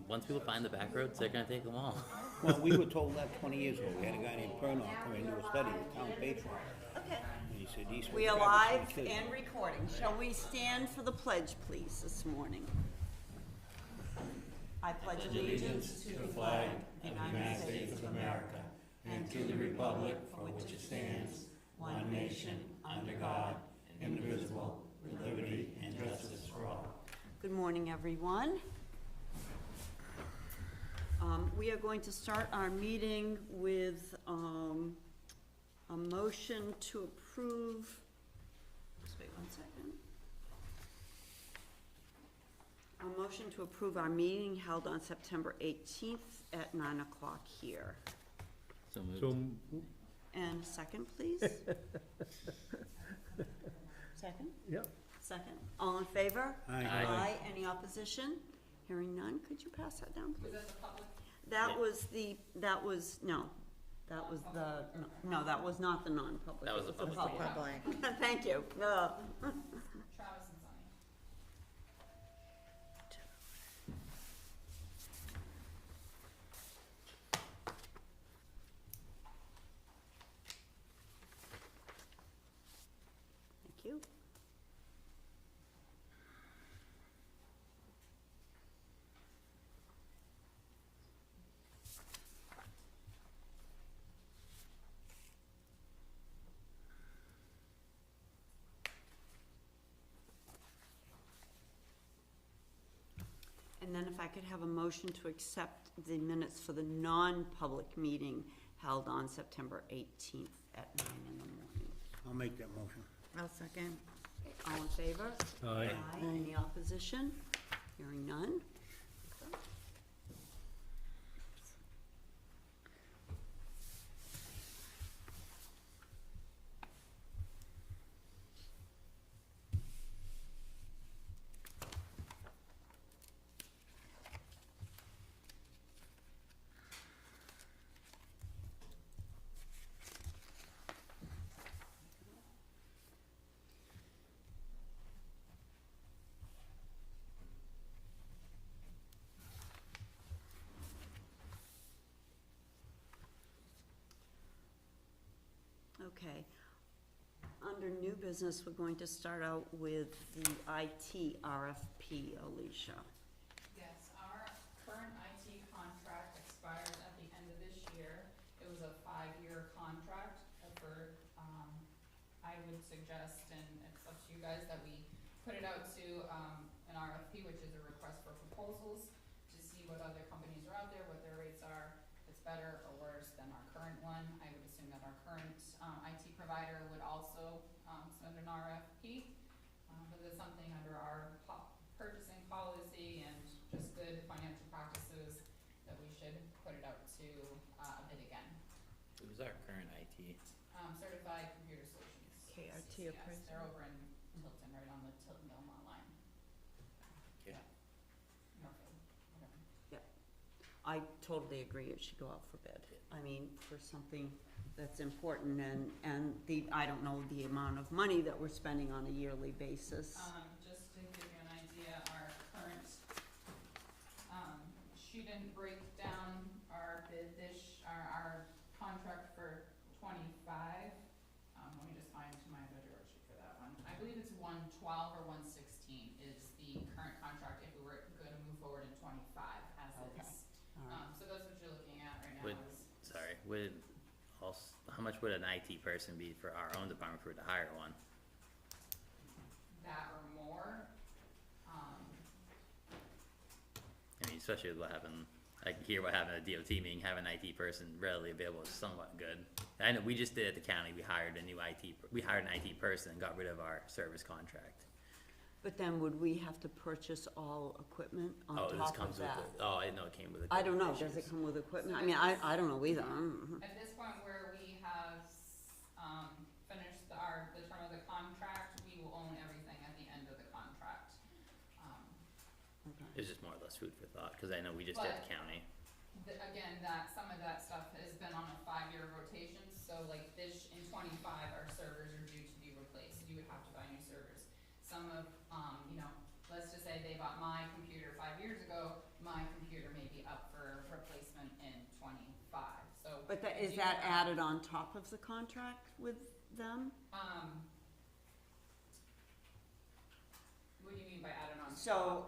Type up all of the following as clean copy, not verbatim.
once people find the back roads, they're gonna take them all. Well, we were told that 20 years ago. We had a guy named Pernoff come in and do a study with town patron. Okay. And he said, these We are were live Travis Smith and recording. Shall we stand for the pledge, please, this morning? I pledge allegiance to the flag of the United States of America and to the republic for which it stands, one nation, under God, indivisible, with liberty and justice for all. Good morning, everyone. We are going to start our meeting with a motion to approve, just wait 1 second. A motion to approve our meeting held on September 18th at 9 o'clock here. So moved. So, And second, please? Second? yep. Second. All in favor? Aye. Aye. Any opposition? Hearing none, could you pass that down, please? Was that the public? That Yeah. was the, that was that was not the non-public. That was it the public. Thank you. Travis and Sonny. Thank you. And then if I could have a motion to accept the minutes for the non-public meeting held on September 18th at 9 in the morning. I'll make that motion. I'll second. All in favor? Aye. Any opposition? Hearing none. Okay. Under new business, we're going to start out with the IT RFP, Alicia. Yes, our current IT contract expires at the end of this year. It was a 5-year contract for, I would suggest, and it's up to you guys, that we put it out to, an RFP, which is a request for proposals, to see what other companies are out there, what their rates are, if it's better or worse than our current one. I would assume that our current, IT provider would also, send an RFP. But it's something under our purchasing policy and just good financial practices that we should put it out to, bid again. Who's our current IT? Certified Computer Solutions. KRT CCS. appraisal. They're over in Tilton, right on the Tilton Belmont line. Yeah. Northfield, whatever. I totally agree it should go out for bid. I mean, for something that's important and I don't know the amount of money that we're spending on a yearly basis. Just to give you an idea, our current, she didn't break down our bid our contract for 25. Let me just find my budget worksheet for that one. I believe it's 112 or 116 is the current contract if we were gonna move forward in 25 as Okay. is. All right. So that's what you're looking at right now How much would an IT person be for our own department if we were to hire one? that or more. I mean, especially with what happened, I hear what happened at the DOT meeting, having an IT person readily available is somewhat good. I know we just did at the county, we hired an IT person and got rid of our service contract. But then would we have to purchase all equipment on Oh, this top of comes with that? it, oh, I didn't know it came with it. I don't know, does it come with equipment? I mean, I don't know either. At this point where we have, finished the term of the contract, we will own everything at the end of the contract. Okay. It was just more or less food for thought, cause I know we just did at the county. Again, some of that stuff has been on a 5-year rotation, so like this, in 25, our servers are due to be replaced, you would have to buy new servers. Some of, let's just say they bought my computer 5 years ago, my computer may But that, is do that have- added on top of the contract with them? What do you mean by added on? So,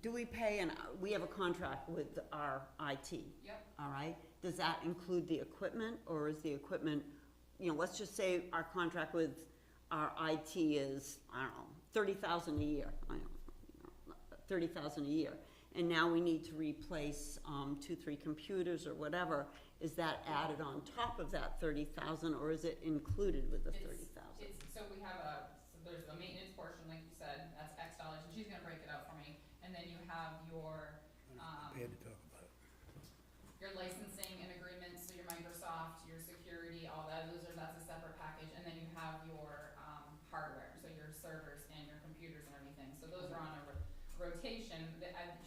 do we pay we have a contract with our IT? Yep. All right, does that include the equipment, or is the equipment, let's just say our contract with our IT is, I don't know, $30,000 a year, $30,000 a year, and now we need to replace, 2-3 computers or whatever, is that added on top of that 30,000, or is it included with the 30,000? So we have there's a maintenance portion, like you said, that's X dollars, and she's gonna break it out for me, and then you have your, Prepared to talk about it. your licensing and agreements, so your Microsoft, your security, all that, that's a separate package, and then you have your, hardware, so your servers and your computers and everything, so those are on a rotation.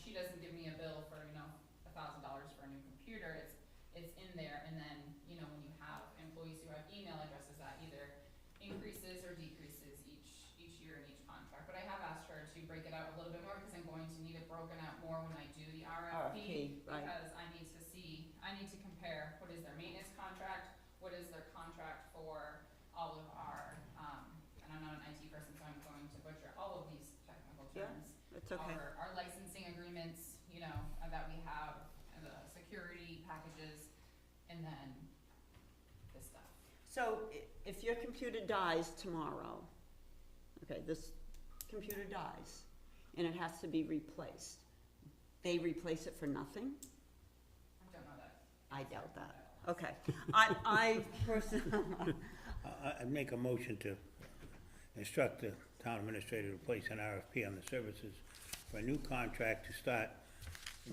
She doesn't give me a bill for, $1,000 for a new computer, it's in there, and then, when you have employees who have email addresses, that either increases or decreases each year in each contract, but I have asked her to break it out a little bit more, because I'm going to need it broken out more when I do the RFP, right. because I need to compare what is their maintenance contract, what is their contract for all of our, and I'm not an IT person, so I'm going to butcher all of these technical Yeah, terms. it's okay. Our licensing agreements, that we have, and the security packages, and then this stuff. So, if your computer dies tomorrow, okay, this computer dies, and it has to be replaced, they replace it for nothing? I don't know that. I doubt that. Okay, I personally, I'd make a motion to instruct the town administrator to place an RFP on the services for a new contract to start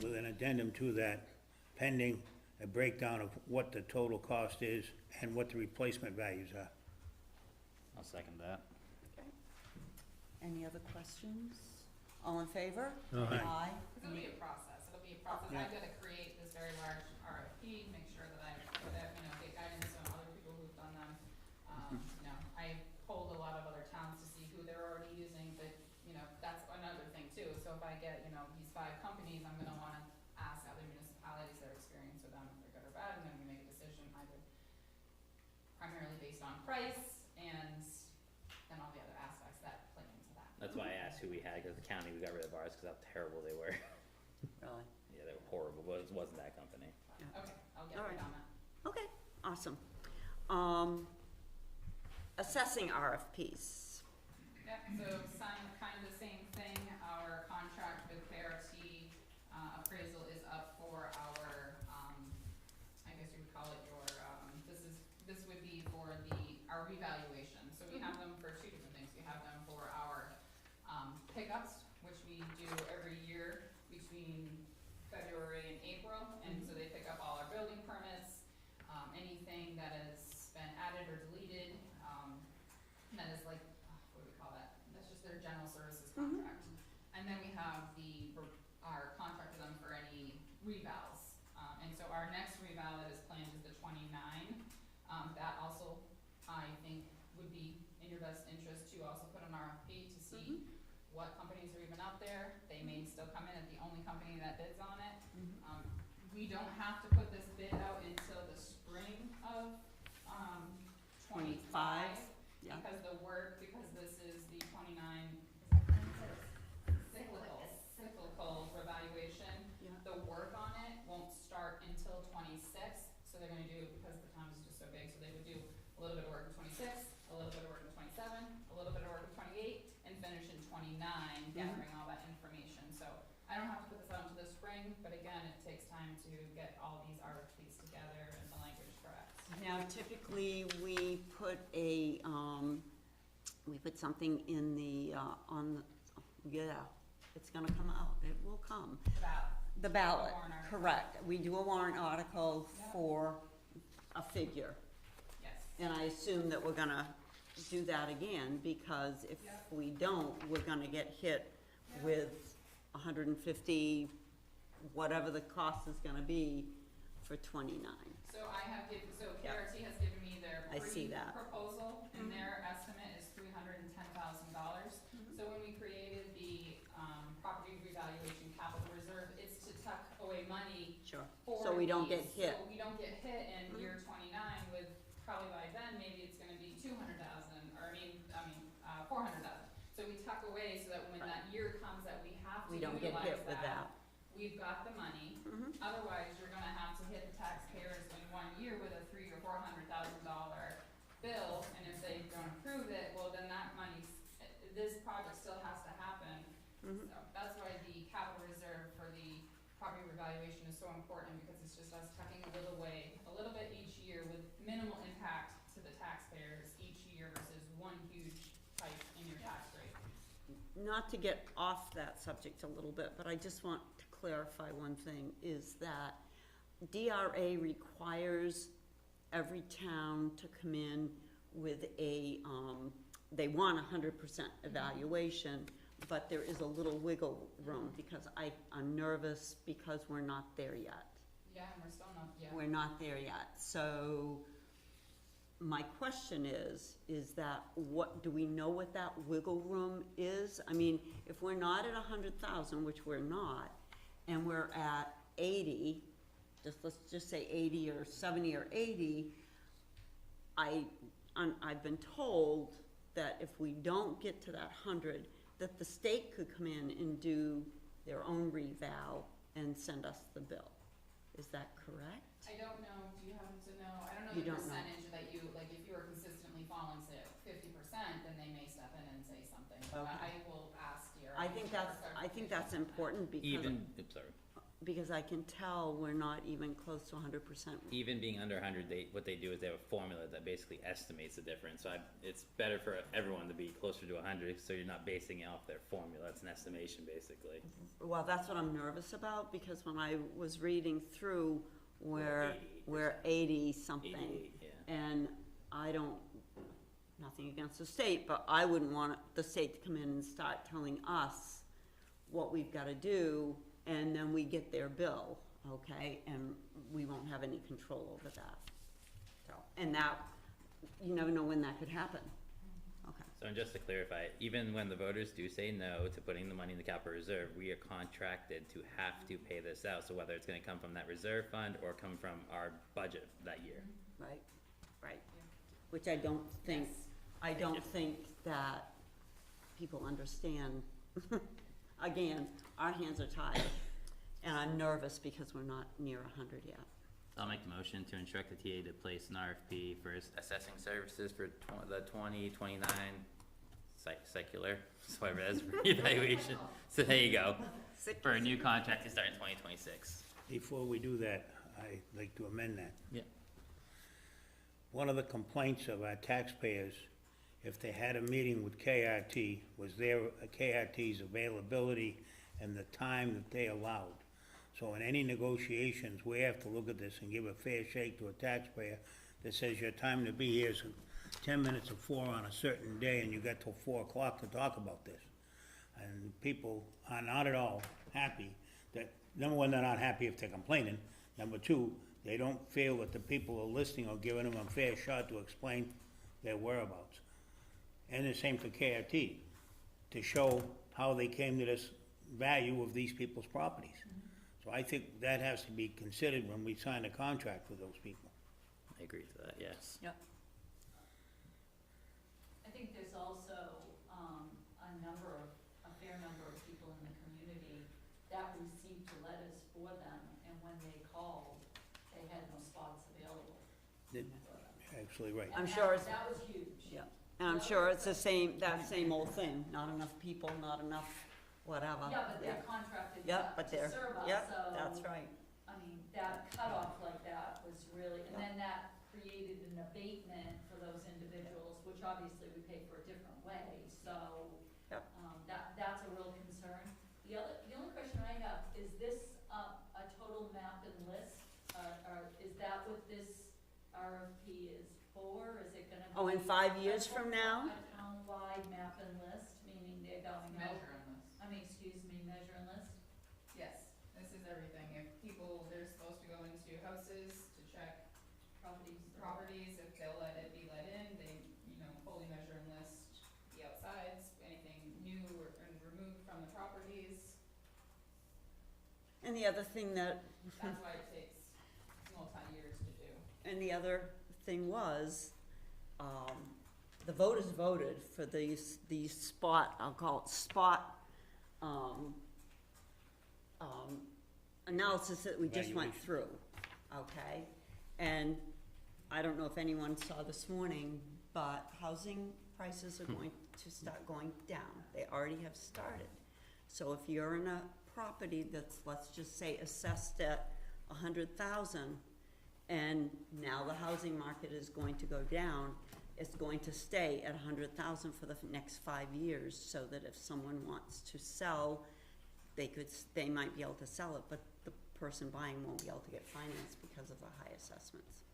with an addendum to that, pending a breakdown of what the total cost is and what the replacement values are. I'll second that. any other questions? All in favor? Aye. Because it'll be a process, Yeah. I've gotta create this very large RFP, make sure that I, get guidance from other people who've done them. I polled a lot of other towns to see who they're already using, but, that's another thing too. So if I get, these 5 companies, I'm gonna wanna ask other municipalities their experience with them, if they're good or bad, and then we make a decision either primarily based on price and then all the other aspects that play into that. That's why I asked who we had, because the county, we got rid of ours, because how terrible they were. Really? Yeah, they were horrible, but it wasn't that company. Okay, I'll get All right right. on that. Okay, awesome. Assessing RFPs. Yep, so kind of the same thing, our contract with KRT appraisal is up for our, I guess you would call it your, this would be for our revaluation. So we have them for 2 different things. We have them for our pickups, which we do every year between February and April, and so they pick up all our building permits, anything that has been added or deleted, that is like, what do we call that? That's just their general services contract. And then we have our contract with them for any revals. And so our next reval that is planned is the 29. That also, I think, would be in your best interest to also put an RFP to see what companies are even out there. They may still come in at the only company that bids on it. We don't have to put this bid out until the spring of 25. Yeah. Because this is the 29 cyclical revaluation, Yeah. the work on it won't start until 26. So they're gonna do, because the town is just so big, so they would do a little bit of work in 26, a little bit of work in 27, a little bit of work in 28, and finish in 29, gathering all that information. So I don't have to put this out until the spring, but again, it takes time to get all these RFPs together and the language correct. Now, typically, we put something in the, it's gonna come out, it will come. The ballot, warrant article. correct. We do a warrant article Yep. for a figure. Yes. And I assume that we're gonna do that again, because if Yep. we don't, we're gonna get hit Yep. with 150, whatever the cost is gonna be for 29. So Yep. KRT has given me their I see that. proposal, and their estimate is $310,000. So when we created the, property revaluation capital reserve, it's to tuck away money Sure. for So we don't these, get hit. So we don't don't get hit in year 29 with, probably by then, maybe it's gonna be 200,000, or 400,000. So we tuck away so that when that year comes that we have to We don't get hit utilize with that. we've got the money. Mhm. Otherwise, you're gonna have to hit the taxpayers in 1 year with a $300,000 or $400,000 bill, and if they don't approve it, well, then that money's, this project still has to happen. Mhm. So that's why the capital reserve for the property revaluation is so important, because it's just us tucking a little bit each year with minimal impact to the taxpayers each year versus one huge hike in your tax rate. Not to get off that subject a little bit, but I just want to clarify one thing, is that DRA requires every town to come in with a, they want 100% evaluation, but there is a little wiggle room, because I'm nervous because we're not there yet. Yeah, and we're still not, yeah. We're not there yet, so my question is that do we know what that wiggle room is? I mean, if we're not at 100,000, which we're not, and we're at 80, let's just say 80 or 70 or 80, I've been told that if we don't get to that 100, that the state could come in and do their own revow and send us the bill. Is that correct? I don't know, do you happen to know, I don't know You the don't know. percentage that you, like, if you are consistently falling, say, 50%, then they may step in and say something. But Okay. I will ask your. I think that's important, because I can tell we're not even close to 100%. Even being under 100, what they do is they have a formula that basically estimates the difference. So it's better for everyone to be closer to 100, so you're not basing it off their formula. It's an estimation, basically. Well, that's what I'm nervous about, because when I was reading through we're 80-something. 88, yeah. And I don't, nothing against the state, but I wouldn't want the state to come in and start telling us what we've gotta do, and then we get their bill, okay, and we won't have any control over that. So, and that, you never know when that could happen. Okay. So and just to clarify, even when the voters do say no to putting the money in the capital reserve, we are contracted to have to pay this out. So whether it's gonna come from that reserve fund or come from our budget that year. Right, right. Which I don't think, that people understand. Again, our hands are tied, and I'm nervous because we're not near 100 yet. I'll make the motion to instruct the TA to place an RFP for assessing services for the 2029 secular, that's whatever it is, reevaluation. So there you go, for a new contract to start in 2026. Before we do that, I'd like to amend that. Yeah. One of the complaints of our taxpayers, if they had a meeting with KRT, was KRT's availability and the time that they allowed. So in any negotiations, we have to look at this and give a fair shake to a taxpayer that says your time to be here is 10 minutes of 4 on a certain day, and you got till 4 o'clock to talk about this. And people are not at all happy that, number one, they're not happy if they're complaining. Number two, they don't feel that the people are listening or giving them a fair shot to explain their whereabouts. And the same for KRT, to show how they came to this value of these people's properties. So I think that has to be considered when we sign a contract with those people. I agree to that, yes. Yep. I think there's also, a fair number of people in the community that received letters for them, and when they called, they had no spots available. You're absolutely right. I'm And sure it's- that was huge. Yeah, and I'm sure it's that same old thing, not enough people, not enough whatever. Yeah, but they're contracted Yep, but to they're, serve us, yep, so. that's right. I mean, that cutoff like that was really, and then that created an abatement for those individuals, which obviously we pay for a different way, so. Yep. That's a real concern. The only question I have, is this, a total map and list? Or is that what this RFP is for? Is it gonna be? Oh, in 5 years from now? A town-wide map and list, meaning they're going out, Measure and list. measure and list? Yes, this is everything. If people, they're supposed to go into houses to check properties, if they'll let it be let in, they, fully measure and list the outsides, anything new and removed from the properties. And the other thing that, That's why it takes multi-year to And the other thing was, the voters voted for these spot, I'll call it spot, analysis that we just went Evaluation. through, okay? And I don't know if anyone saw this morning, but housing prices are going to start going down. They already have started. So if you're in a property that's, let's just say, assessed at 100,000, and now the housing market is going to go down, it's going to stay at 100,000 for the next 5 years, so that if someone wants to sell, they might be able to sell it, but the person buying won't be able to get financed because of the high assessments.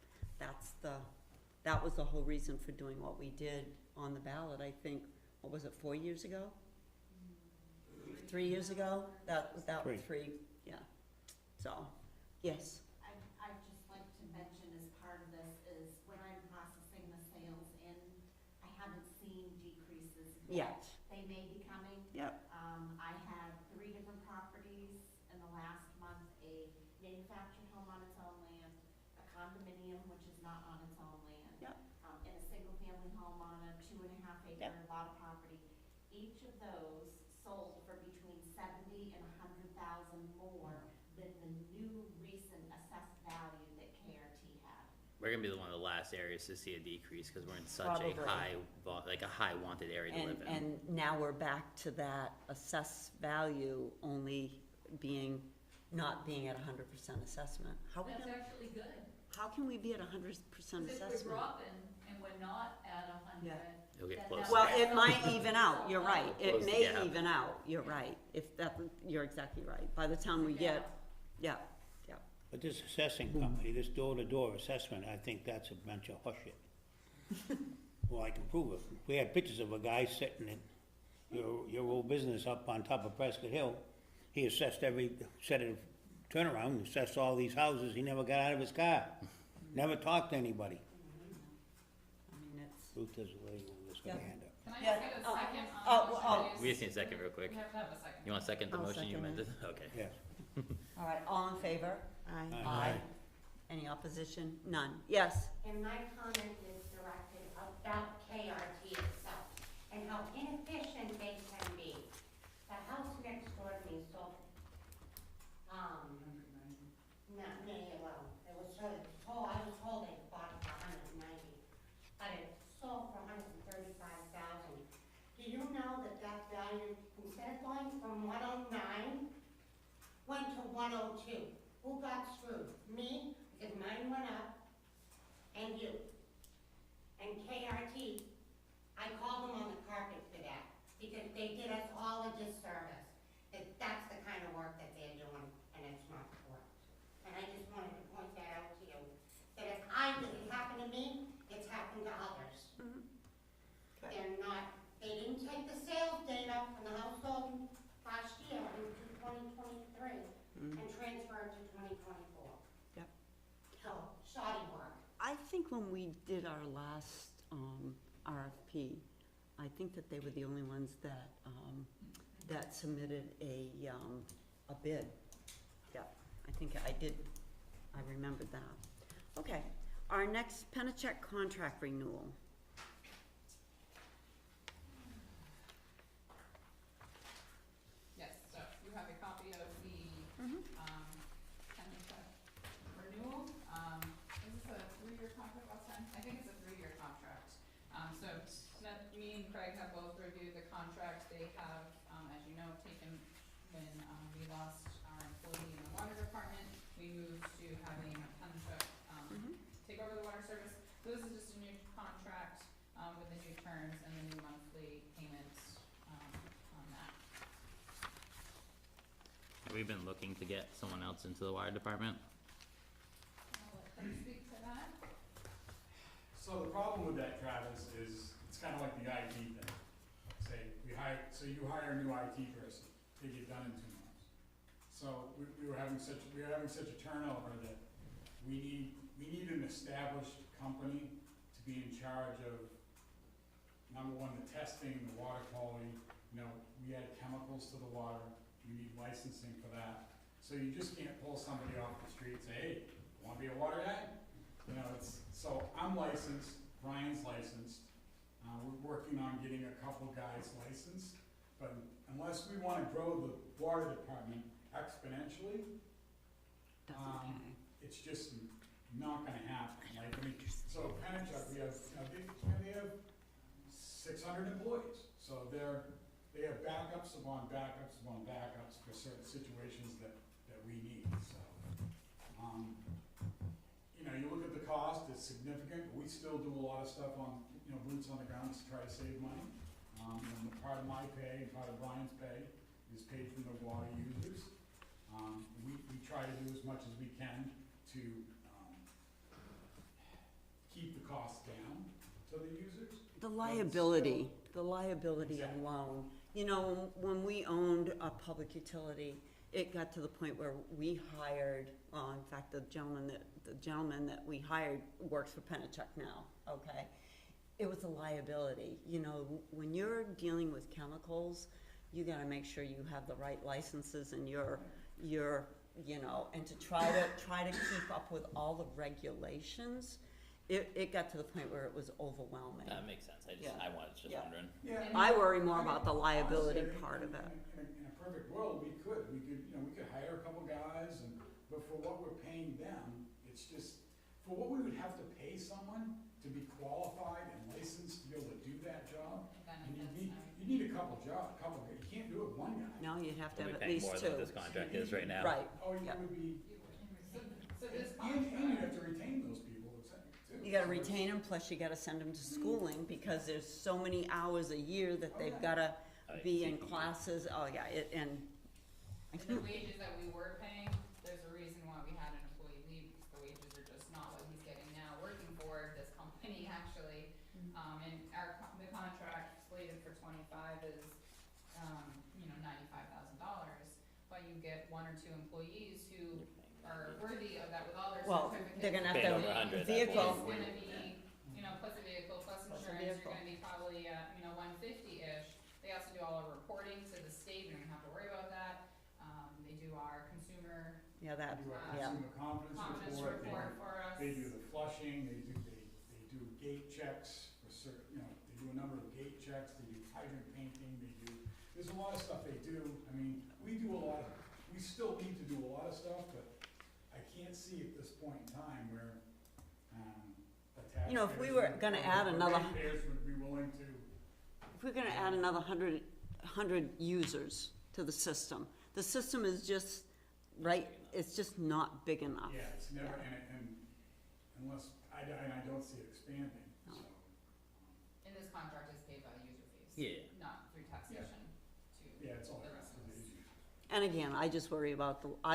That was the whole reason for doing what we did on the ballot, I think, what was it, 4 years ago? 3 years ago? That was three, yeah. So, yes, I'd just like to mention as part of this is when I'm processing the sales in, I haven't seen decreases yet. yet, They may be coming. yep, I had 3 different properties in the last month, a manufactured home on its own land, a condominium, which is not on its own land. Yep. And a single-family home on a 2.5 acre lot of property. Each of those sold for between 70 and 100,000 more than the new recent assessed value that KRT had. We're gonna be one of the last areas to see a decrease, cause we're in such a Probably. like a high wanted area to live in. and now we're back to that assessed value only not being at 100% assessment. That's actually good. How can we be at 100% Cause if we're assessment? dropping and we're not at 100. Yeah. It'll get then closer. that- Well, it might even out, you're right, it Close the may gap. even out, you're right, you're exactly right, by the time we get, yeah, But this assessing company, this door-to-door assessment, I think that's a bunch of horseshit. Well, I can prove it. We had pictures of a guy sitting in your old business up on top of Prescott Hill. He assessed set of turnaround, assessed all these houses, he never got out of his car. Never talked to anybody. I mean, it's, Ruth is the lady who was gonna Yeah. hand up. Can I Yeah. just get a Oh, second oh, on the oh. motion? We just need a second real quick. We have to have a second. You want to second the I'll motion you second amended? Okay. Yes. all right, all in favor? Aye. Any opposition? None, yes, And my comment is directed about KRT itself and how inefficient they can be. The house next door to me sold, I was told they bought it for 190, but it sold for 135,000. Do you know that value, instead of going from 109, went to 102? Who got screwed? Me, because mine went up, and you. And KRT, I called them on the carpet for that, because they did us all a disservice. That's the kind of work that they're doing, and it's not correct. And I just wanted to point that out to you, that if it happened to me, it's happened to others. They didn't take the sales data from the household last year into 2023 and transfer it to 2024. Yep. So, shoddy work. I think when we did our last, RFP, I think that they were the only ones that submitted a bid. Yeah, I remembered that. Okay, our next Penachuk contract renewal. Yes, so you have a copy of the, Penachuk renewal. Is this a 3-year contract last time? I think it's a 3-year contract. So me and Craig have both reviewed the contract. They have, as you know, taken, when, we lost our employee in the water department, we moved to having Penachuk, take over the water service. So this is just a new contract, with the new terms and the new monthly payments, on that. Have we been looking to get someone else into the water department? I'll let Craig speak to that. So the problem with that, Travis, is it's kind of like the IT thing. You hire a new IT person, they get done in 2 months. So we were having such a turnover that we need an established company to be in charge of, number one, the testing, the water quality. We add chemicals to the water, we need licensing for that. So you just can't pull somebody off the street and say, hey, wanna be a water guy? You know, so I'm licensed, Brian's licensed, we're working on getting a couple guys licensed, but unless we wanna grow the water department exponentially, That's okay. it's just not gonna happen. Like, I mean, so Pennachuck, we have, they have 600 employees, so they have backups upon backups upon backups for certain situations that we need, so. You know, you look at the cost, it's significant, but we still do a lot of stuff on, boots on the ground to try to save money. And part of my pay and part of Brian's pay is paid from the water users. We try to do as much as we can to, keep the costs down to the users. The liability alone, when we owned a public utility, it got to the point where we hired, in fact, the gentleman that we hired works for Pennachuck now, okay? It was a liability, when you're dealing with chemicals, you gotta make sure you have the right licenses and and to try to keep up with all the regulations, it got to the point where it was overwhelming. That makes sense, I was just Yeah. wondering. Yeah, I worry more about the liability honestly, part of it. In a perfect world, we could hire a couple guys, but for what we're paying them, it's just, for what we would have to pay someone to be qualified and licensed to be able to do that job, and you need a couple, you can't do it one guy. No, you'd have to We'll have be at paying least more two. than what this contract is right now. Right, Oh, you Yeah. would be, So this and you have contract, to retain those people, too. you gotta retain them, plus you gotta send them to schooling, because there's so many hours a year that they've gotta be in classes, and the wages that we were paying, there's a reason why we had an employee leave, because the wages are just not what he's getting now, working for this company, actually. And the contract slated for 25 is, $95,000, but you get 1 or 2 employees who are worthy of that with all their Well, certificates. they're gonna have Paying to over 100 have at that vehicle. point. It's gonna be, plus a vehicle, plus Plus a insurance, vehicle. you're gonna be probably at, 150-ish. They also do all our reporting to the state, we don't have to worry about that. They do our consumer Yeah, that, They do our yeah. consumer confidence report for us. They do the flushing, they do gate checks for certain, they do a number of gate checks, they do hydrant painting, there's a lot of stuff they do. I mean, we still need to do a lot of stuff, but I can't see at this point in time where, the taxpayers. If we were gonna add another- Taxpayers would be willing to. If we're gonna add another 100 users to the system is just, right, it's just not big enough. Yeah, it's never, and unless, I don't see it expanding, No. so. And this contract is paid by the user fees. Yeah. Not through taxation to Yeah, it's all the rest of us. And again, I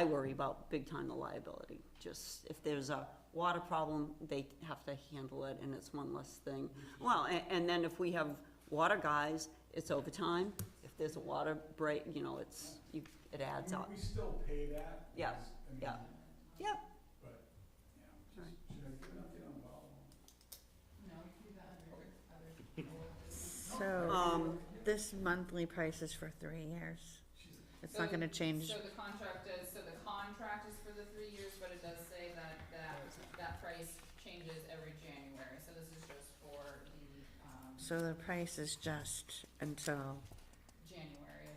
worry about big time the liability. Just if there's a water problem, they have to handle it and it's one less thing. Well, and then if we have water guys, it's overtime. If there's a water break, it adds up. We still pay that. Yeah, because, I mean, yeah. Yep. But, Right. should I give an update on volleyball? No, you can do that other. So, this monthly price is for 3 years. It's not gonna change. So the contract is for the 3 years, but it does say that price changes every January, so this is just for the, So the price is just until, January of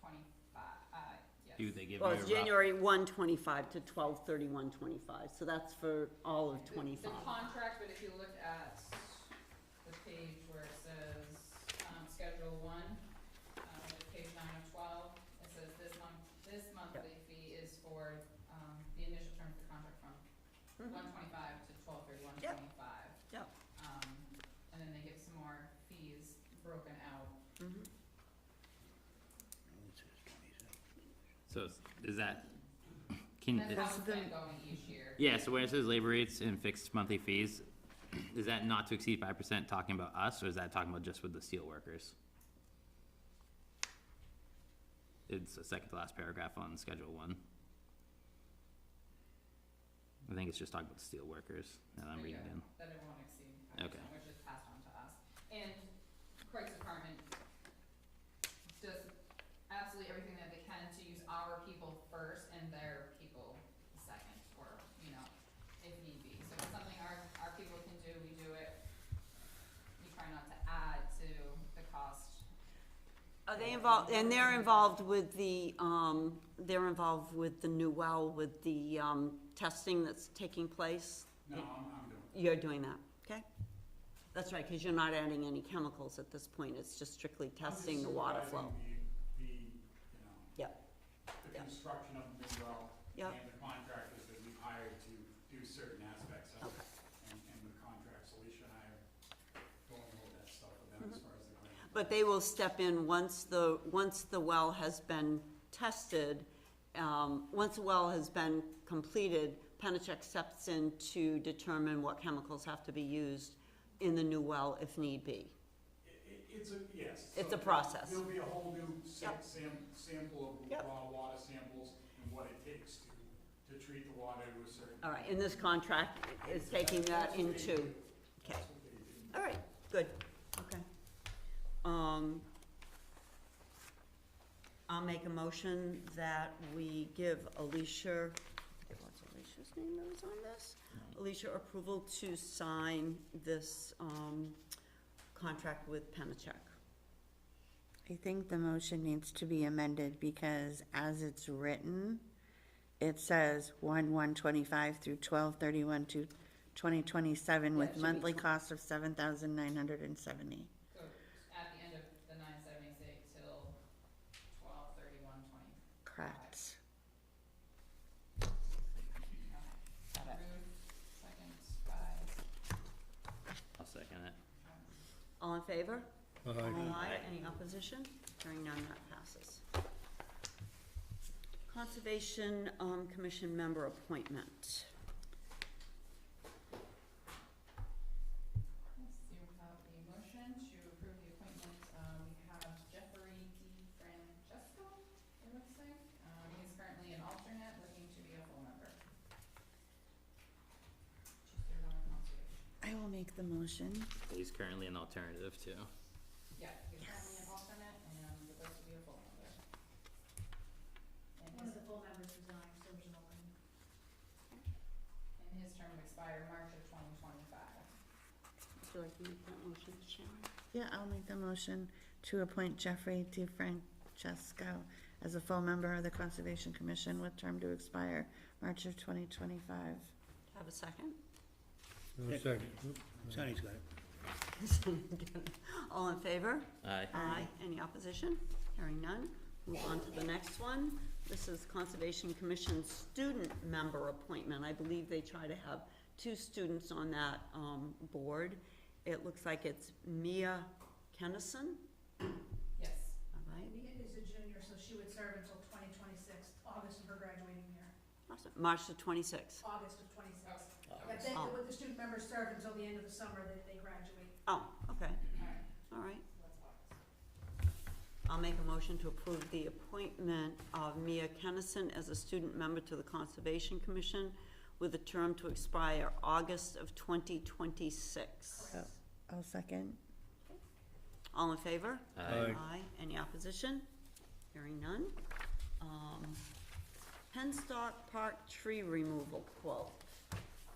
25, yes. Do they give you Well, a it's rough? January 1/25 to 12/31/25, so that's for all of The 25. contract, but if you look at the page where it says, Schedule 1, page 9 of 12, it says this monthly fee is for, the initial term of the contract from Mhm. 1/25 to 12/31/25. Yep. And then they give some more fees broken out. Mhm. So is that, That's how This it's is the- been going each year. yeah, so where it says labor rates and fixed monthly fees, is that not to exceed 5% talking about us, or is that talking about just with the steel workers? It's the second to last paragraph on Schedule 1. I think it's just talking about the steel workers, now that I'm reading it. That it won't exceed Okay. 5%, which is passed on to us. And Craig's department does absolutely everything that they can to use our people first and their people second, or, if need be. So if it's something our we do it, we try not to add to the cost. Are they involved, and they're involved with the, new well, with the, testing that's taking place? No, I'm doing it. You're doing that, okay? That's right, cause you're not adding any chemicals at this point, it's just strictly testing the water flow. I'm just supervising Yep, the construction of the new well. Yep. And the contractors that we've hired to do certain aspects of it. Okay. And the contracts, Alicia and I are going over that stuff with them as far as the grant. but they will step in once the well has been tested, once the well has been completed, Penachuk steps in to determine what chemicals have to be used in the new well if need be. It's a, yes. It's So a process. There'll be a whole new Yep. sample of Yep. raw water samples and what it takes to treat the water to a certain. All right, and this contract is taking that into, okay, That's what they do. all right, good, okay. I'll make a motion that we give Alicia, I forget what's Alicia's name that was on this? Alicia approval to sign this, contract with Penachuk. I think the motion needs to be amended because as it's written, it says 1/1/25 through 12/31/2027 Yeah, it with should be monthly tw- cost of $7,970. So at the end of the 970, till 12/31/20. Correct. Ruth, second by, I'll second it. All in favor? Aye. Any opposition? Hearing none, that passes. Conservation, Commission member appointment. yes, you have a motion to approve the appointment. We have Jeffrey DiFrancesco, it looks like. He's currently an alternate, looking to be a full member. Just their own conservation. I will make the motion. He's currently an alternative too. Yeah, he's currently an alternate and would like to be a full member. And One his, of the full members resigned, so there's an opening. and his term would expire March of 2025. Would you like to make that motion, Sharon? Yeah, I'll make the motion to appoint Jeffrey DiFrancesco as a full member of the Conservation Commission with term to expire March of 2025. Have a second? Second. Sonny's got it. All in favor? Aye. Aye. Any opposition? Hearing none. Move on to the next one. This is Conservation Commission student member appointment. I believe they try to have 2 students on that, board. It looks like it's Mia Kennison, Yes. all right? Mia is a junior, so she would serve until 2026, August of her graduating year, Awesome. March the 26th. August of 26. Oh, Yeah, they, Oh. with the student members serve until the end of the summer, they graduate. Oh, okay, alright, all right. so that's August. I'll make a motion to approve the appointment of Mia Kennison as a student member to the Conservation Commission with a term to expire August of 2026. Oh, I'll second. All in favor? Aye. Aye. Any opposition? Hearing none. Penstock Park tree removal quote.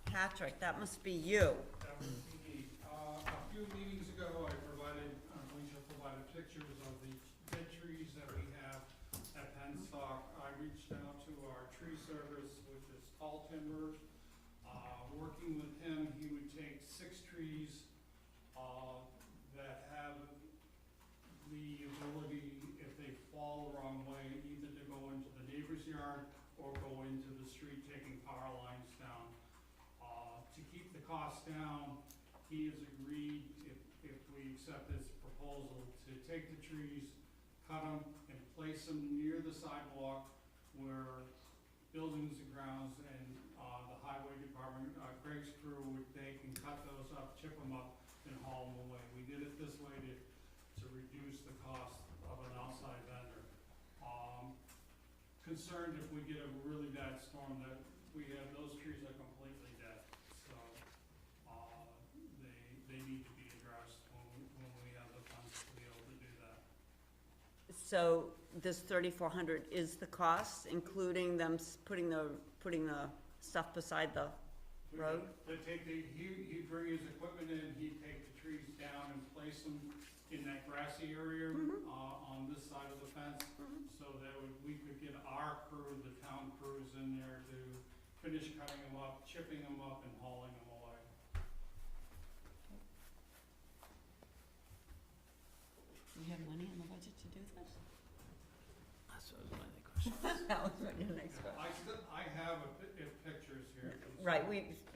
Patrick, that must be you. That was me. A few meetings ago, Alicia provided pictures of the dead trees that we have at Penstock. I reached out to our tree service, which is Tall Timbers. Working with him, he would take 6 trees, that have the ability, if they fall the wrong way, either to go into the neighbor's yard or go into the street, taking power lines down. To keep the cost down, he has agreed, if we accept this proposal, to take the trees, cut them, and place them near the sidewalk where buildings and grounds and, the highway department, Craig's crew, they can cut those up, chip them up, and haul them away. We did it this way to reduce the cost of an outside vendor. Concerned if we get a really bad storm that we have, those trees are completely dead. So, they need to be addressed when we have the funds to be able to do that. So this 3,400 is the cost, including them putting the stuff beside the road? He'd bring his equipment in, he'd take the trees down and place them in that grassy area, on this side of the fence, so that we could get our crew, the town crews in there to finish cutting them up, chipping them up, and hauling them away. Do you have money in the budget to do this? That's what was my question. That was your next question. I have pictures here. Right,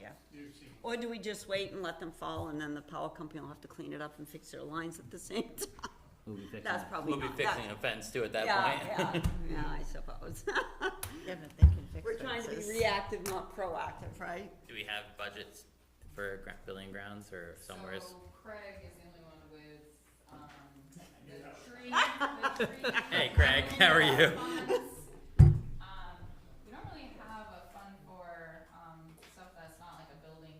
yeah. You've seen. Or do we just wait and let them fall and then the power company will have to clean it up and fix their lines at the same time? We'll be fixing, That's probably we'll be not- fixing that- a fence too at that Yeah, point. yeah, I suppose. Yeah, but they can fix We're trying to be fences. reactive, not proactive, right? Do we have budgets for building grounds or somewhere? So Craig is the only one with, the tree. Hey, Craig, how are you? funds. We don't really have a fund for, stuff that's not like a building,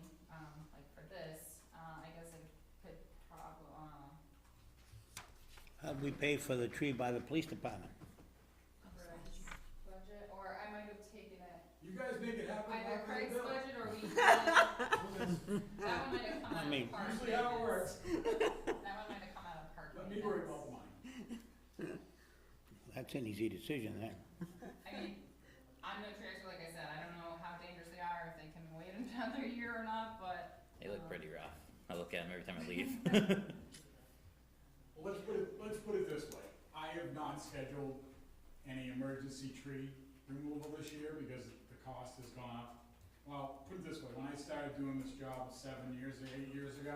like for this, I guess it could How'd we pay for the tree by the police department? budget, or I might have taken it, You guys make it happen. either I'll pay Craig's the bill. budget or we, that one might have come out I mean, of park Usually how it maintenance. works. That one might have come out of park Let me worry maintenance. about mine. That's an easy decision then. I mean, I'm no tree expert, like I said, I don't know how dangerous they are, if they can wait another year or not, but. They look pretty rough. I look at them every time I leave. Well, let's put it this way. I have not scheduled any emergency tree removal this year because the cost has gone up. Well, put it this way, when I started doing this job 8 years ago,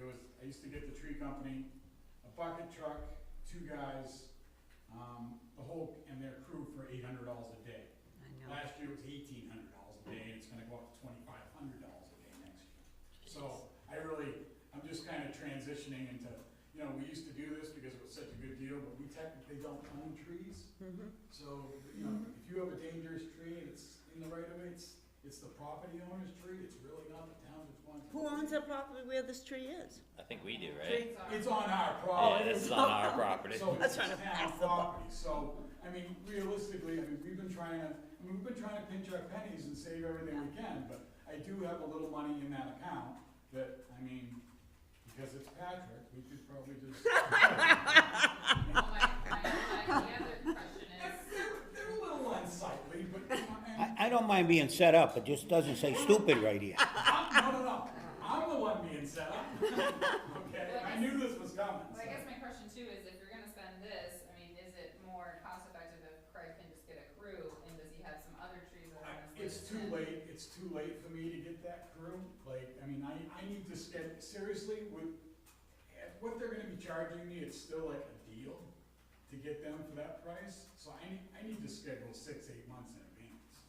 I used to get the tree company, a bucket truck, 2 guys, and their crew for $800 a day. I know. Last year it was $1,800 a day, and it's gonna go up to $2,500 a day next year. So I'm just kind of transitioning into, we used to do this because it was such a good deal, but we technically don't own trees. So, if you have a dangerous tree and it's in the right of way, it's the property owner's tree, it's really not the town's responsibility. Who owns the property where this tree is? I think we do, right? It's on our Yeah, property. this is on our property. So That's it's trying to town pass the buck. property, so, realistically, we've been trying to pinch our pennies and save everything we can, but I do have a little money in that account that, because it's Patrick, we could probably just. Well, the other question is, They're a little unsightly, but, I don't mind being set up, it just doesn't say stupid right here. no, I'm the one being set up. Okay, I knew this was coming, well, I guess my question too is, if you're gonna spend this, is it more cost effective if Craig can just get a crew, and does he have some other trees that are on his It's list? too late for me to get that crew, I need to seriously, what they're gonna be charging me, it's still like a deal to get them for that price, so I need to schedule 6-8 months in advance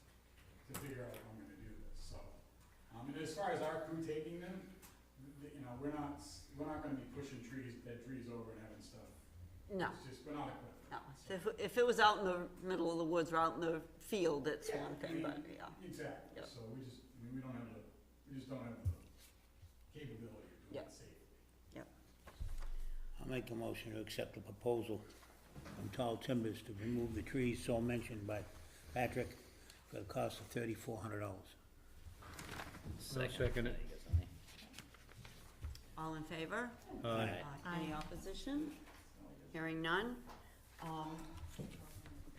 to figure out how I'm gonna do this, so. And as far as our crew taking them, we're not gonna be pushing dead trees over and having stuff. No, It's just, we're not equipped. no. If it was out in the middle of the woods or out in the field, it's one thing, but, yeah. Exactly, Yep. so we just don't have the capability of doing Yep. it safely. I'll make a motion to accept the proposal from Tall Timbers to remove the trees so mentioned by Patrick for the cost of $3,400. Second. All in favor? Aye. Any opposition? Hearing none.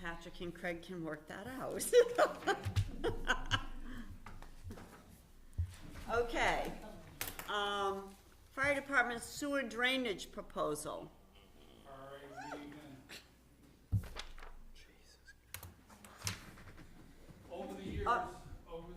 Patrick and Craig can work that out. Okay. Fire Department sewer drainage proposal. Over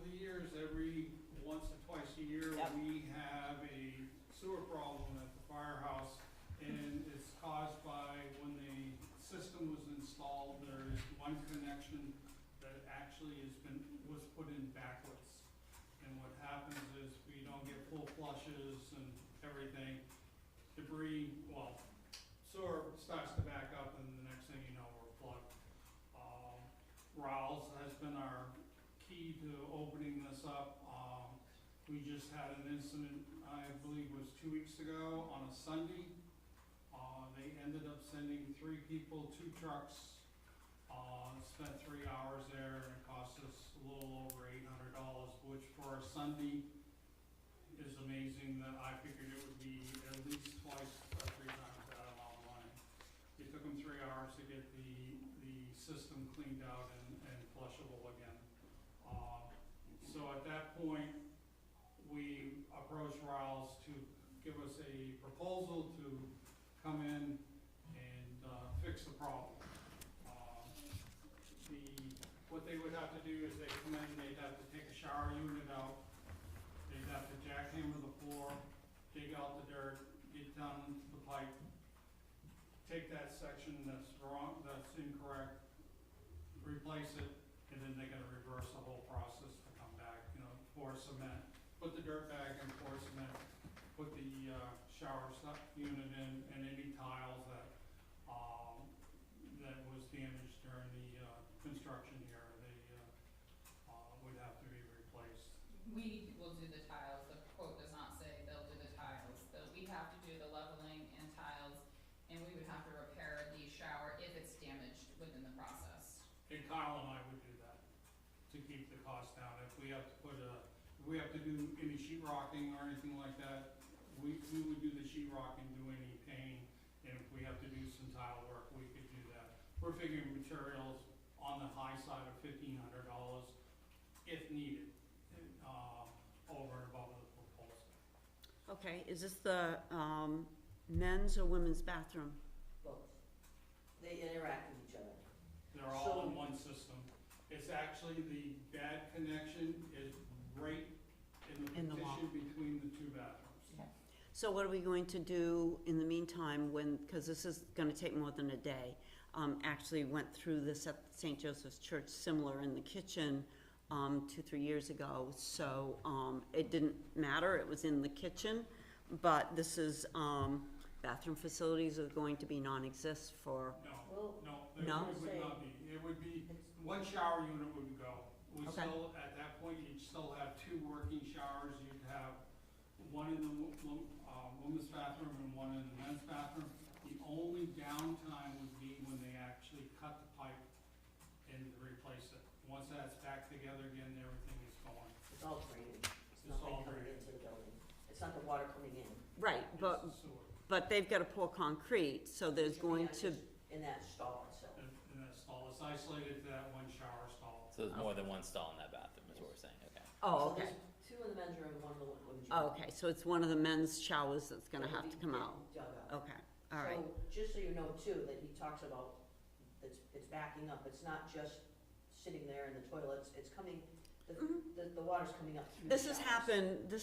the years, every once or twice a year, Yep. we have a sewer problem at the firehouse, and it's caused by when the system was installed, there is one connection that actually was put in backwards. And what happens is we don't get full flushes and everything, debris, sewer starts to back up, and the next thing you know, we're plugged. Rowles has been our key to opening this up. We just had an incident, I believe it was 2 weeks ago, on a Sunday. They ended up sending 3 people, 2 trucks, Spent 3 hours there, and it cost us a little over $800, which for a Sunday is amazing. That I figured it would be at least twice or 3 times that amount of money. It took them 3 hours to get the system cleaned out and flushable again. So at that point, we approached Riles to give us a proposal to come in and fix the problem. What they would have to do is they'd come in, they'd have to take a shower unit out, they'd have to jackhammer the floor, dig out the dirt, get down into the pipe, take that section that's wrong, that's incorrect, replace it, and then they're gonna reverse the whole process to come back, you know, pour cement, put the dirt bag in, pour cement, put the shower unit in, and any tiles that that was damaged during the construction here, they would have to be replaced. We will do the tiles, the quote does not say they'll do the tiles, we have to do the leveling and tiles, and we would have to repair the shower if it's damaged within the process. And Kyle and I would do that to keep the cost down. If we have to if we have to do any sheet rocking or anything like that, we would do the sheet rocking, do any paint, and if we have to do some tile work, we could do that. We're figuring materials on the high side of $1,500 if needed, over and above the proposal. Okay, is this the, men's or women's bathroom? Both. They interact with each other. They're all in one system. It's actually, the bad connection is right in the wall. partition between the 2 bathrooms. So what are we going to do in the meantime when, because this is gonna take more than a day, actually went through this at St. Joseph's Church, similar in the kitchen, 2-3 years ago, so, it didn't matter, it was in the kitchen, but this is, bathroom facilities are going to be non-exist for, Well, No, No? it would not be. It would be, 1 shower unit would go. We Okay. still, at that point, you'd still have 2 working showers. You'd have one in the women's bathroom and one in the men's bathroom. The only downtime would be when they actually cut the pipe and replace it. Once that's back together again, everything is going. it's all drainage. It's It's all nothing coming drainage. into the building. It's not the water coming in. right, but, It's sewer. but they've gotta pour concrete, so there's going to, In that stall itself. In that stall, it's isolated to that 1 shower stall. So there's more than one stall in that bathroom, is what we're saying, okay. oh, So okay. there's 2 in the men's room and 1 in the women's room. Oh, okay, so it's one of the men's showers that's gonna That'll have to be come out, Dug out. okay, all right. So, just so you know too, that he talks about, it's backing up, it's not just sitting there in the toilets, it's coming, the water's coming up through the This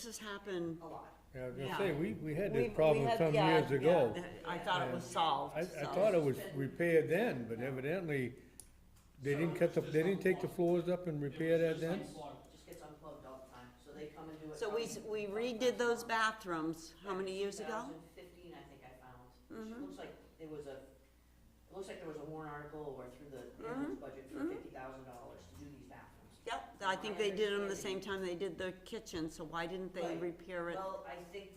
has happened A lot. Yeah, I was gonna Yeah. say, we had We- this problem we had- some yeah, years ago. yeah, I thought it was And solved, I so. thought it was repaired then, but evidently, they didn't take the floors up and repair that then? It just gets unplugged all the time, so they come and do it. So we redid those bathrooms, how many years ago? 2015, I think I found. Mhm. It looks like there was a warrant article or through the Mm-hmm. ambulance budget for $50,000 to do these bathrooms. Yep, I think they did them the same time they did the kitchen, so why didn't they Right. repair it? Well, I think,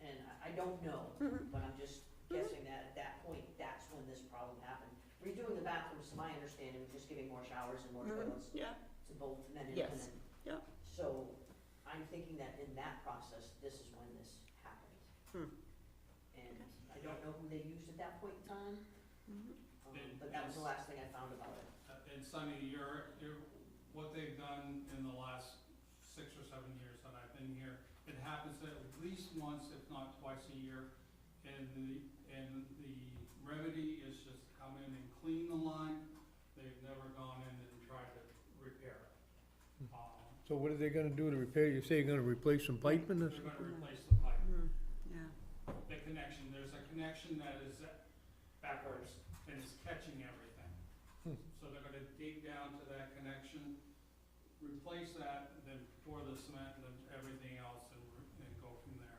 and I don't know, Mhm. but I'm just guessing that at that point, that's when this problem happened. Redoing the bathrooms, to my understanding, was just giving more showers and more Mhm. toilets Yeah, to both men and Yes. women. yeah. So, I'm thinking that in that process, this is when this happened. Hmm. And I don't know who they used at that point in time, Mhm. but that was the last thing I found about it. And Sonny, what they've done in the last 6 or 7 years that I've been here, it happens at least once, if not twice a year. And the remedy is just to come in and clean the line. They've never gone in and tried to repair it. So what are they gonna do to repair? You say you're gonna replace some pipe in this? They're gonna replace the pipe. Mhm. Yeah, The connection, there's a connection that is backwards and is catching everything. Hmm. So they're gonna dig down to that connection, replace that, and then pour the cement and then everything else and go from there.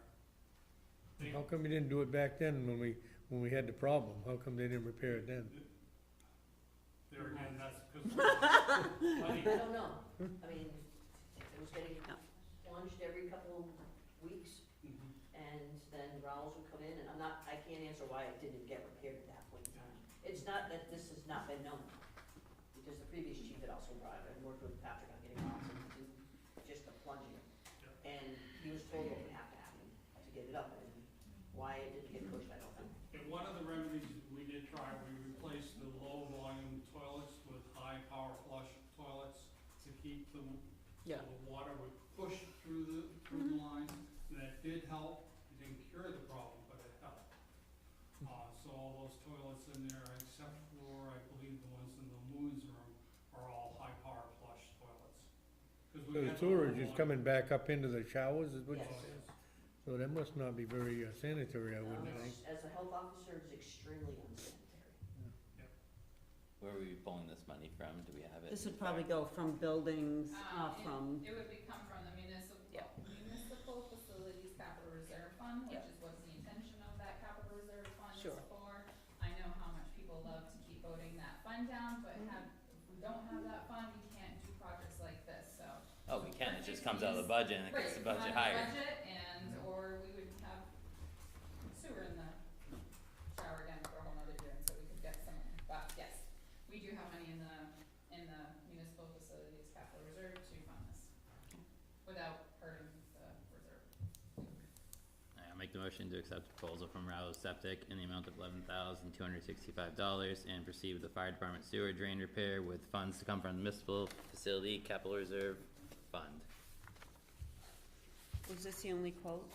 They- How come you didn't do it back then when we had the problem? How come they didn't repair it then? There again, that's because. I don't know, I mean, it was getting Yeah. plunged every couple of weeks, and then Rowles would come in, and I can't answer why it didn't get repaired at that point in time. It's not that this has not been known, previous chief had also brought it, I worked with Patrick on getting Austin to do just the plunging. And he was told what would have to happen to get it up, and why it didn't get pushed, I don't know. And one of the remedies we did try, we replaced the low volume toilets with high power flush toilets to keep them, so the water would push through the line, and that did help. It didn't cure the problem, but it helped. So all those toilets in there, except for, I believe, the ones in the women's room, are all high power flush toilets. 'Cause we So the had sewerage low is volume. coming back up into the showers, is what you're Yes. saying? So that must not be very sanitary, I wouldn't Um, think. As a health officer, it's extremely unsanitary. Where are we pulling this money from? Do we have it? This would probably go from buildings, from, It would come from the Yeah. municipal facilities capital reserve fund, which Yeah. is what the intention of that capital reserve fund is Sure. for. I know how much people love to keep voting that fund down, but if we don't have that fund, we can't do projects like this, so. Oh, we can, it just comes out of the budget and it Right, gets the we have budget the higher. budget and, or we would have sewer in the shower again for a whole nother year, and so we could get some, but yes, we do have money in the municipal facilities capital reserve to fund this, without hurting the reserve. I'll make the motion to accept the proposal from Rallow Septic in the amount of $11,265 and proceed with the fire department sewer drain repair with funds to come from the municipal facility capital reserve fund. was this the only quote?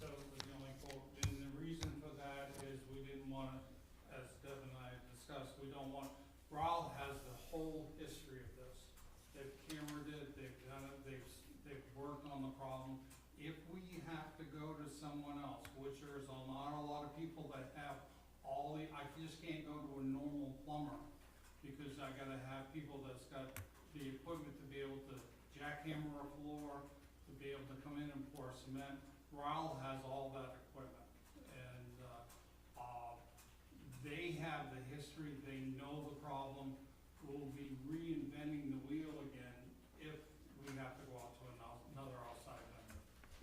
That was the only quote, and the reason for that is we didn't want, as Deb and I discussed, we don't want, Raul has the whole history of this. They've cambered it, they've done it, they've worked on the problem. If we have to go to someone else, which there's not a lot of people that have all the, I just can't go to a normal plumber, because I gotta have people that's got the equipment to be able to jackhammer a floor, to be able to come in and pour cement. Raul has all that equipment, and, they have the history, they know the problem. We'll be reinventing the wheel again if we have to go out to another outside vendor.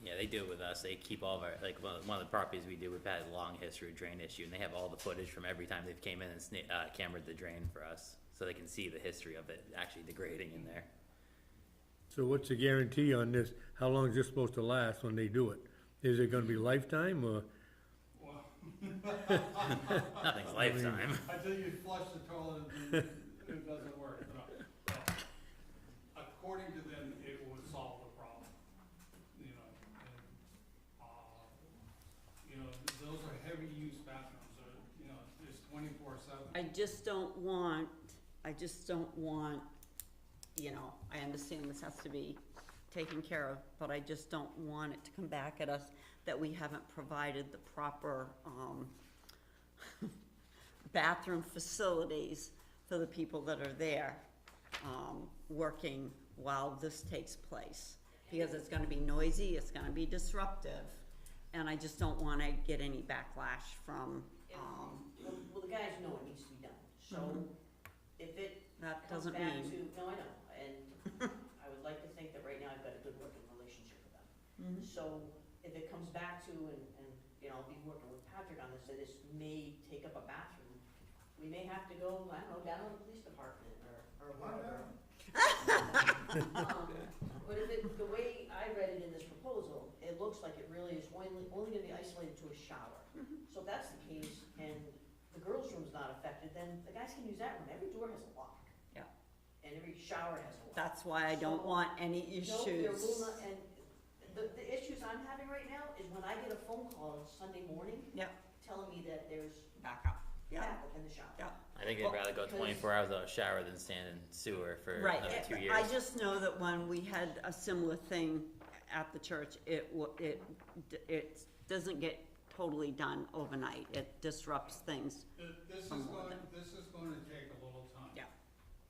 Yeah, they do it with us, they keep all of our, like, one of the properties we do, we've had a long history of drain issue, and they have all the footage from every time they've came in and cambered the drain for us, so they can see the history of it actually degrading in there. So what's the guarantee on this? How long is this supposed to last when they do it? Is it gonna be lifetime, or? Well, Nothing's lifetime. until you flush the toilet, it doesn't work, no. According to them, it would solve the problem, you know, and, those are heavy use bathrooms, it's 24/7. I just don't want, I understand this has to be taken care of, but I just don't want it to come back at us that we haven't provided the proper, bathroom facilities for the people that are there, working while this takes place. Because it's gonna be noisy, it's gonna be disruptive, and I just don't wanna get any backlash from, Well, the guys know it needs to be done, so if it that comes doesn't back mean. to, no, I know, and I would like to think that right now I've got a good working relationship with them. Mhm. So if it comes back to, and, I'll be working with Patrick on this, that this may take up a bathroom, we may have to go, I don't know, down to the police department or whatever. But the way I read it in this proposal, it looks like it really is only gonna be isolated to a shower. So if that's the case, and the girls' room's not affected, then the guys can use that room, every door has a lock. Yeah. And every shower has a lock. That's why I don't want any No, there will issues. not, and the issues I'm having right now is when I get a phone call on Sunday morning. Yep. Telling me that there's Backup. Yeah, backup in the shower. yeah. I think they'd Well, rather go because- 24 hours without a shower than stand in sewer for Right, another 2 years. I just know that when we had a similar thing at the church, it doesn't get totally done overnight. It disrupts things. This is From going, London. this is going to take a little time. Yeah.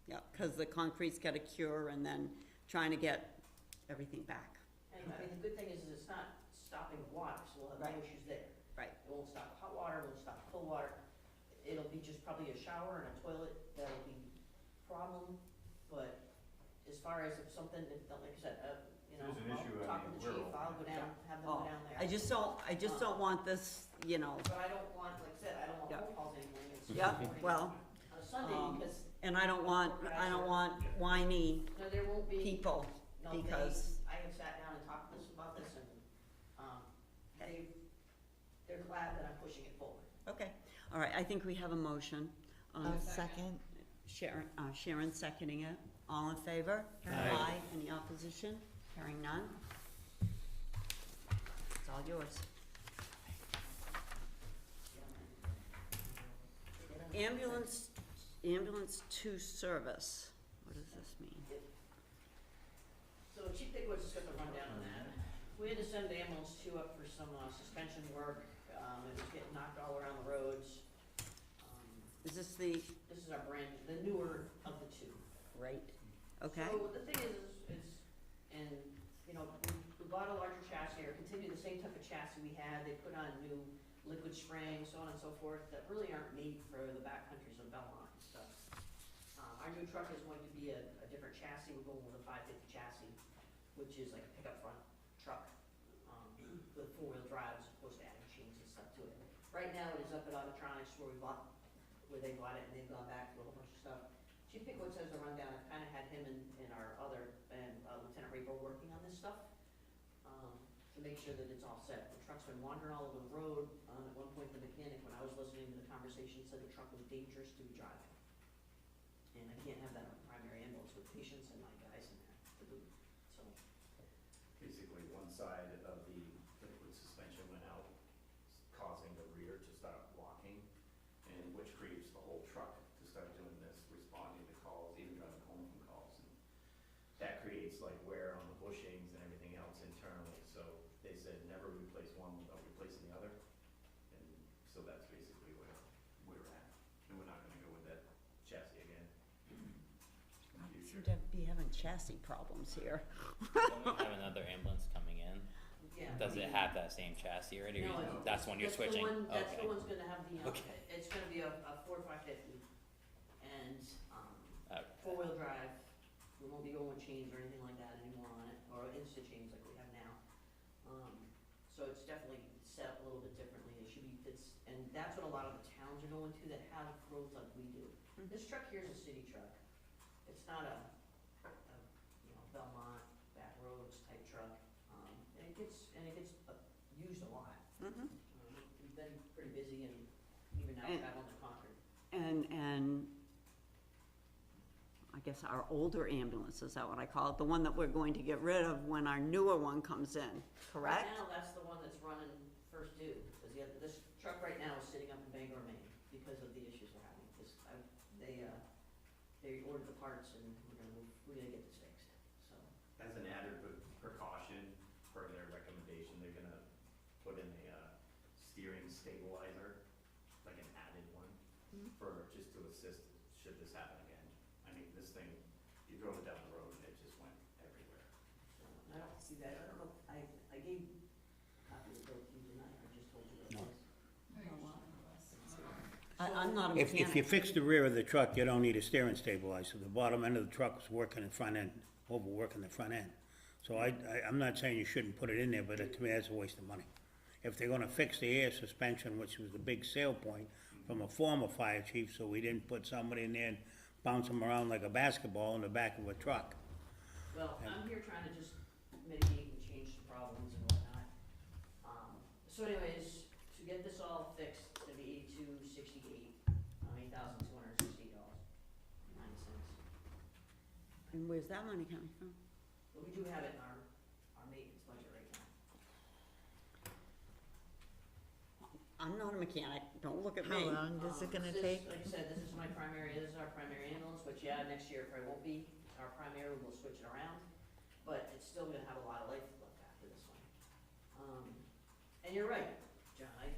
Yeah, cause the concrete's gotta cure and then trying to get everything back. And I mean, the good thing is it's not stopping water, so we'll have Right. no issues there. Right. It won't stop hot water, it won't stop cold water. It'll be just probably a shower and a toilet that'll be problem, but as far as if something, like I said, There's an issue, I'll talk to the we're chief, open. I'll go down, have them Oh, go down there. I just don't want this, But I don't want, like I said, I don't want Yeah. phone calls anymore, it's Yeah, morning well, on a Sunday, because And I don't want whiny No, there won't be. people, No, because, I have sat down and talked to this about this, and, they're glad that I'm pushing it forward. okay. All right, I think we have a motion. Second. Sharon seconding it. All in favor? Aye. Any opposition? Hearing none? It's all yours. Ambulance to service. What does this mean? So Chief Pickwood's just got the rundown on that. We had to send ambulance 2 up for some suspension work. It was getting knocked all around the roads. Is this the, This is our the newer of the 2. right, okay? So the thing is, and, you know, we bought a larger chassis, or continued the same type of chassis we had. They put on new liquid spraying, so on and so forth, that really aren't made for the backcountries of Belmont and stuff. Our new truck is going to be a different chassis. We're going with a 550 chassis, which is like a pickup front truck, with 4-wheel drive as opposed to adding chains and stuff to it. Right now, it is up at Autotronics where they bought it, and they've gone back to a whole bunch of stuff. Chief Pickwood says the rundown. I've kind of had him and our other, Lieutenant Raper working on this stuff, to make sure that it's all set. The truck's been wandering all over the road. At one point, the mechanic, when I was listening to the conversation, said the truck was dangerous to be driving. And I can't have that on a primary ambulance with patients and my guys in there to boot, so. Basically, one side of the liquid suspension went out, causing the rear to start locking, and which creates the whole truck to start doing this, responding to calls, even driving home from calls. And that creates like wear on the bushings and everything else internally, so they said never replace one without replacing the other. And so that's basically where we're at, and we're not gonna go with that chassis again. We seem to be having chassis problems here. Don't we have another ambulance coming in? Yeah. Does it have that same chassis already, or No, that's when you're that's the switching? one- That's Okay. the one's gonna have the, Okay. it's gonna be a Ford 550, and, Okay. 4-wheel drive. We won't be going with chains or anything like that anymore on it, or Insta chains like we have now. So it's definitely set up a little bit differently. It should be, and that's what a lot of the towns are going to that have roads like we do. This truck here is a city truck. It's not a Belmont back roads type truck. And it gets used a lot. Mhm. We've been pretty busy, and even now And- traveling to Concord. And I guess our older ambulance, is that what I call it? The one that we're going to get rid of when our newer one comes in, correct? Right now, that's the one that's running first due, because this truck right now is sitting up in Bangor, Maine, because of the issues we're having. They ordered the parts, and we're gonna get this fixed, so. As an added precaution, per their recommendation, they're gonna put in a steering stabilizer, like an added one, for, just to assist, should this happen again. I mean, this thing, you drove it down the road and it just went everywhere. So, I don't see that, I don't know, I gave a copy of the bill to you tonight, I just told you what it No. was. I'm not a If you mechanic. fix the rear of the truck, you don't need a steering stabilizer. The bottom end of the truck is working the front end, overworking the front end. So I'm not saying you shouldn't put it in there, but to me, that's a waste of money. If they're gonna fix the air suspension, which was the big sale point from a former fire chief, so we didn't put somebody in there and bounce them around like a basketball in the back of a truck. Well, I'm here trying to just mitigate and change the problems and whatnot. So anyways, to get this all fixed, it's gonna be $82.68, $8,268.90. And where's that money coming from? But we do have it in our maintenance budget right now. I'm not a mechanic, don't look at How me. long is it gonna This- take? Like I said, this is our primary ambulance, which next year it probably won't be our primary, we'll switch it around. But it's still gonna have a lot of life left after this one. And you're right, John, I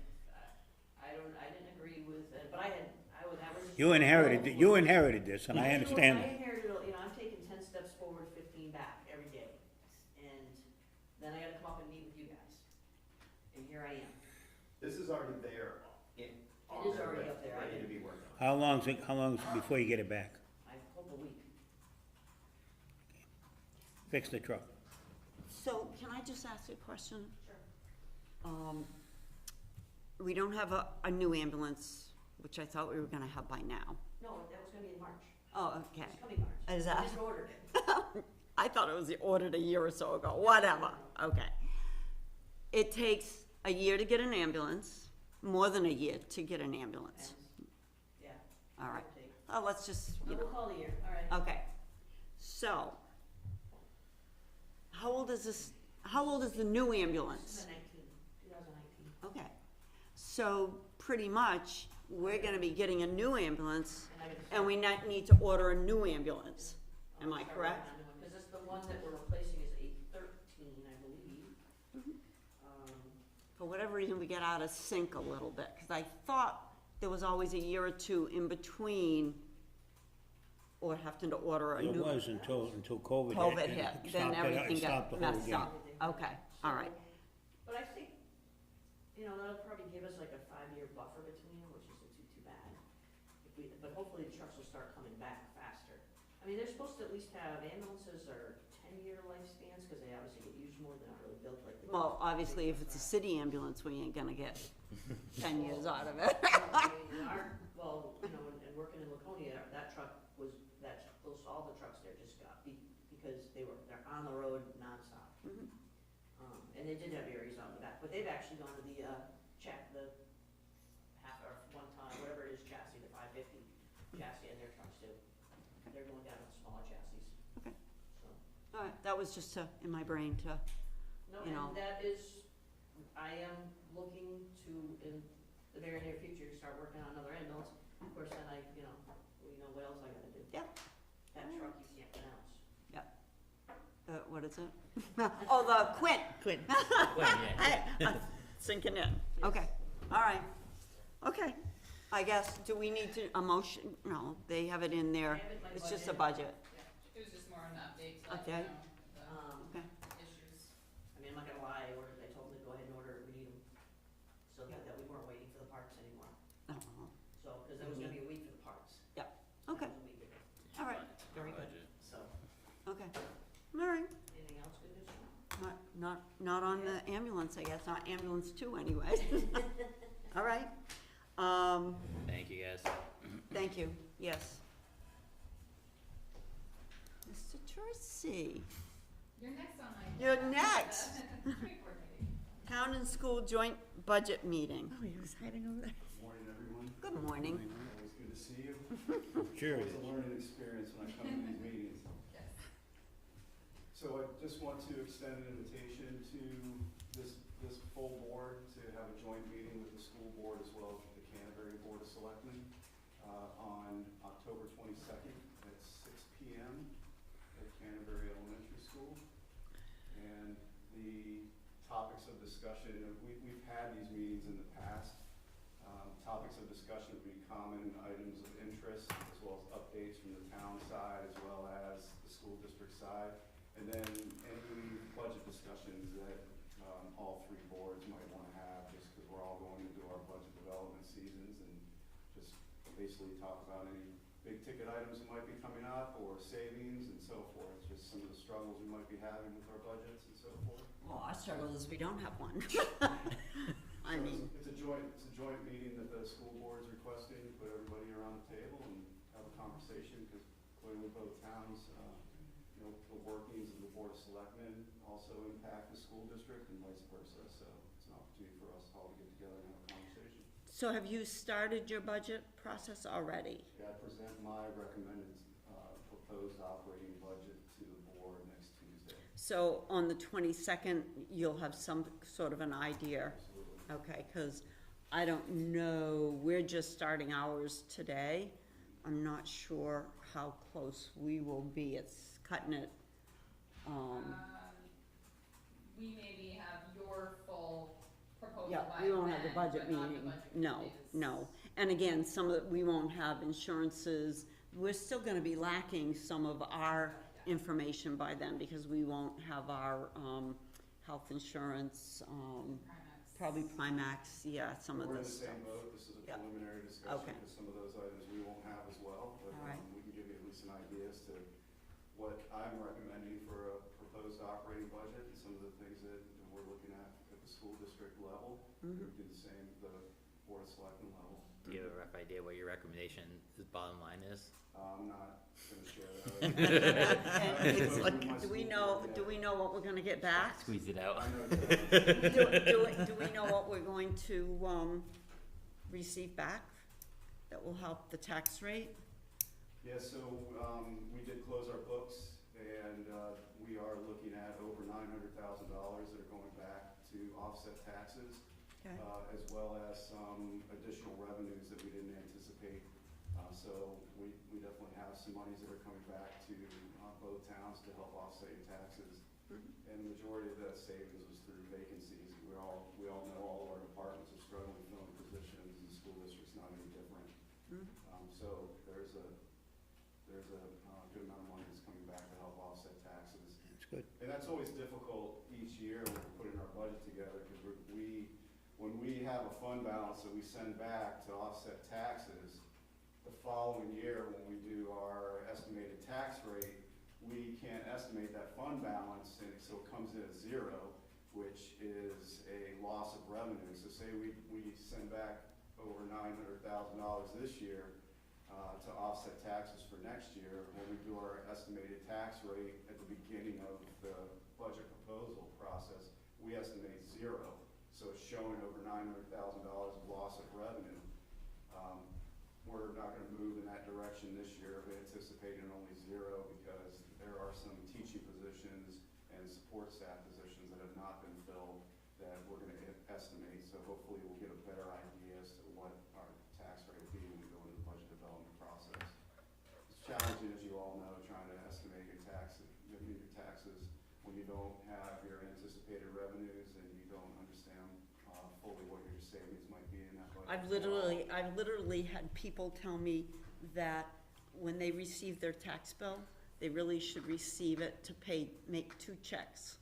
didn't agree with it, but I was. You inherited this, and I understand I that. inherited, I'm taking 10 steps forward, 15 back every day. And then I gotta come up and meet with you guys. And here I am. This is already there, It is already up there. ready to be worked on. How long is it before you get it back? I hope a week. Fix the truck. So can I just ask you a question? Sure. We don't have a new ambulance, which I thought we were gonna have by now. No, that was gonna be in March. Oh, okay. It's coming March. Is that- I just ordered it. I thought it was ordered a year or so ago, whatever, okay. It takes a year to get an ambulance, more than a year to get an ambulance. Yeah. All right. Okay. Oh, let's just, you We'll know, call the year, all right. okay. So, how old is the new ambulance? 2019. Okay, so pretty much, we're gonna be getting a new ambulance, and we need to order a new ambulance. Am I correct? Because it's the one that we're replacing is a 13, I believe. For whatever reason, we get out of sync a little bit, because I thought there was always a year or two in between, or having to order a It new. was until COVID hit. COVID and hit, it then stopped it- it everything stopped got the whole messed game. up. Okay, all right, But I think, that'll probably give us like a 5-year buffer between them, which isn't too bad. But hopefully the trucks will start coming back faster. I mean, they're supposed to at least have ambulances or 10-year lifespans, because they obviously get used more, they're not really built like. the- well, obviously, if it's a city ambulance, we ain't gonna get 10 years out of it. And working in Laconia, that truck was, all the trucks there just got beat, because they're on the road nonstop. Mhm. And they did have areas on the back, but they've actually gone to the half or 1 ton, whatever it is chassis, the 550 chassis in their trucks too. They're going down to the smaller chassis. Okay. So, All right, that was just in my brain to, no, You know. and that is, I am looking to, in the very near future, start working on another ambulance. Of course, then what else I gotta do? Yeah. That truck you can't pronounce. what is it? Oh, the Quint. Quinn. Sinking in, okay, all right, okay. I guess, do we need a motion? No, they have it in there, I have it in my it's just a budget. budget. It was just more an update to let Okay. you know Okay. the issues. I mean, I'm not gonna lie, I told them to go ahead and order it, we need them. So that we weren't waiting for the parts anymore. Oh, So, because there was gonna be a week for the parts. Yeah. So Okay. that was a week ago. all right, very good, So, okay, all right. anything else good news? Not on the ambulance, I guess, not ambulance 2 anyway. All right, Thank you, guys. thank you, yes. Mr. Tercey, You're next on my. You're next. Tree board meeting. Town and School Joint Budget Meeting. Oh, he was hiding over there. Morning, everyone. Good morning. Always good to see you. Sure it It's is. a learning experience when I come to these meetings. Yes. So I just want to extend an invitation to this full board to have a joint meeting with the school board as well as the Canterbury Board of Selectmen on October 22nd at 6 p.m. at Canterbury Elementary School. And the topics of discussion, we've had these meetings in the past. Topics of discussion would be common items of interest as well as updates from the town side as well as the school district side. And then any budget discussions that all 3 boards might want to have, just because we're all going into our budget development seasons, and just basically talk about any big ticket items that might be coming up or savings and so forth, just some of the struggles we might be having with our budgets and so forth. Well, our struggle is we don't have one. I So mean, it's a joint meeting that the school board's requesting, to put everybody around the table and have a conversation, because clearly both towns, the workings of the Board of Selectmen also impact the school district and vice versa, so it's an opportunity for us all to get together and have a conversation. so have you started your budget process already? Yeah, I present my recommended, proposed operating budget to the board next Tuesday. So on the 22nd, you'll have some sort of an idea? Absolutely. Okay, because I don't know, we're just starting ours today. I'm not sure how close we will be, it's cutting it, We maybe have your full proposal yeah, by we won't have the then, budget but not the meeting, budget no, meeting. no. And again, some of it, we won't have insurances, we're still gonna be lacking some of our information by then, because we won't have our, health insurance, Primax. probably Primax, yeah, some of We're in the this stuff. same boat, this is a Yeah. preliminary discussion, Okay. because some of those items we won't have as well, but All right. we can give you at least an idea as to what I'm recommending for a proposed operating budget, and some of the things that we're looking at the school district level. We Mhm. do the same, the Board of Selectmen level. Do you have a rough idea what your recommendation, bottom line is? I'm not Do we know what we're gonna get back? Squeeze it out. Do we know what we're going to, receive back that will help the tax rate? Yeah, so, we did close our books, and, we are looking at over $900,000 that are going back to offset taxes, Okay. as well as some additional revenues that we didn't anticipate. So we definitely have some monies that are coming back to, both towns to help offset your taxes. And the majority of that savings was through vacancies. We all know all of our departments are struggling filling positions, and the school district's not any different. So there's a good amount of money that's coming back to help offset taxes. That's good. And that's always difficult each year when we're putting our budget together, because when we have a fund balance that we send back to offset taxes, the following year, when we do our estimated tax rate, we can't estimate that fund balance, and so it comes in at zero, which is a loss of revenue. So say we send back over $900,000 this year to offset taxes for next year. When we do our estimated tax rate at the beginning of the budget proposal process, we estimate zero. So it's showing over $900,000 of loss of revenue. We're not going to move in that direction this year. We anticipated only zero because there are some teaching positions and support staff positions that have not been filled that we're going to estimate. So hopefully we'll get a better idea as to what our tax rate will be when we go into the budget development process. It's challenging, as you all know, trying to estimate your taxes when you don't have your anticipated revenues and you don't understand fully what your savings might be in that budget. I've literally had people tell me that when they receive their tax bill, they really should receive it to make 2 checks.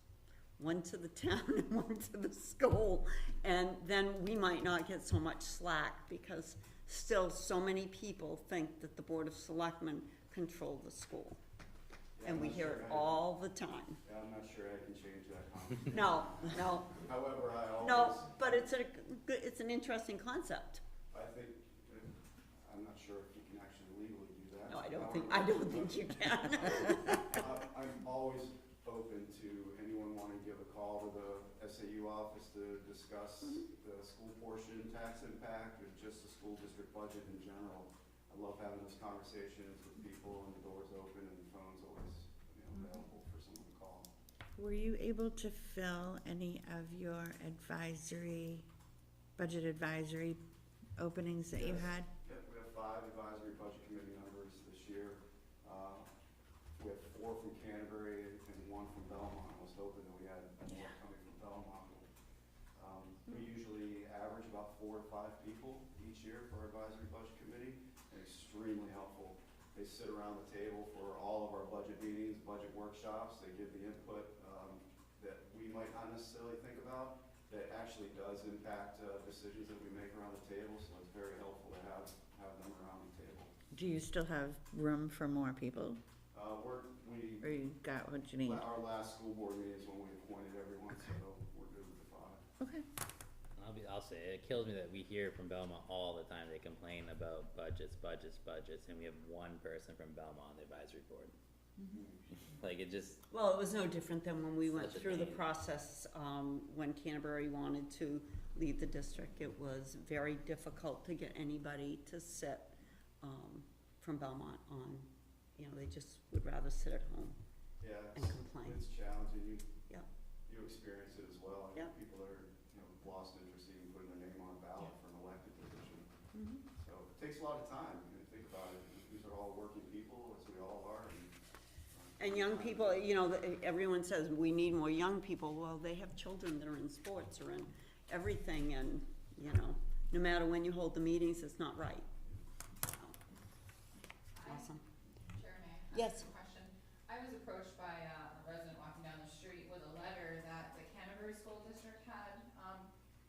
One to the town and one to the school, and then we might not get so much slack, because still so many people think that the Board of Selectmen control the school. Yeah, And we hear it all the time. Yeah, I'm not sure I can change that concept. No, However, I always. no, but it's an interesting concept. I think, I'm not sure if you can actually legally do that. No, I don't think you can. I'm always open to anyone wanting to give a call to the SAU office to discuss the school portion tax impact, or just the school district budget in general. I love having those conversations with people, and the door's open and the phone's always, available for someone to call. Were you able to fill any of your budget advisory openings that you Yes. had? Yep, we have 5 advisory budget committee members this year. We have 4 from Canterbury and 1 from Belmont. I was hoping that we had more coming from Belmont. We usually average about 4 to 5 people each year for our advisory budget committee. They're extremely helpful. They sit around the table for all of our budget meetings, budget workshops. They give the input that we might not necessarily think about, that actually does impact decisions that we make around the table. So it's very helpful to have them around the table. Do you still have room for more people, or you got what you need? Our last school board meeting is when we appointed everyone, so we're good with the 5. Okay. I'll say, it kills me that we hear from Belmont all the time. They complain about budgets, and we have 1 person from Belmont on the advisory board. Like, it just, Well, it was no different than when we went Such a through the pain. process, when Canterbury wanted to leave the district. It was very difficult to get anybody to sit, from Belmont on, they just would rather sit at home Yeah, and complain. it's challenging. Yeah. You experience it as well. Yeah. People are, lost interest in putting their name on a ballot for an elected position. Mhm. So it takes a lot of time. Think about it. These are all working people, as we all are. And young people, everyone says we need more young people. Well, they have children that are in sports or in everything, and, no matter when you hold the meetings, it's not right. Awesome. Chairman, Yes. a question. I was approached by a resident walking down the street with a letter that the Canterbury School District had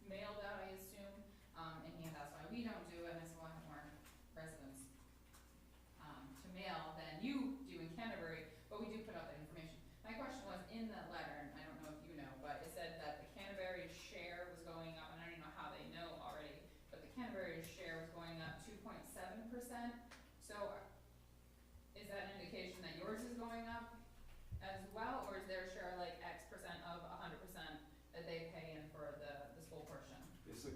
mailed out, I assume, and he had asked why we don't do it, and I said, well, I have more residents to mail than you do in Canterbury, but we do put out that information. My question was, in that letter, and I don't know if you know, but it said that the Canterbury share was going up, and I don't even know how they know already, but the Canterbury share was going up 2.7%. So is that an indication that yours is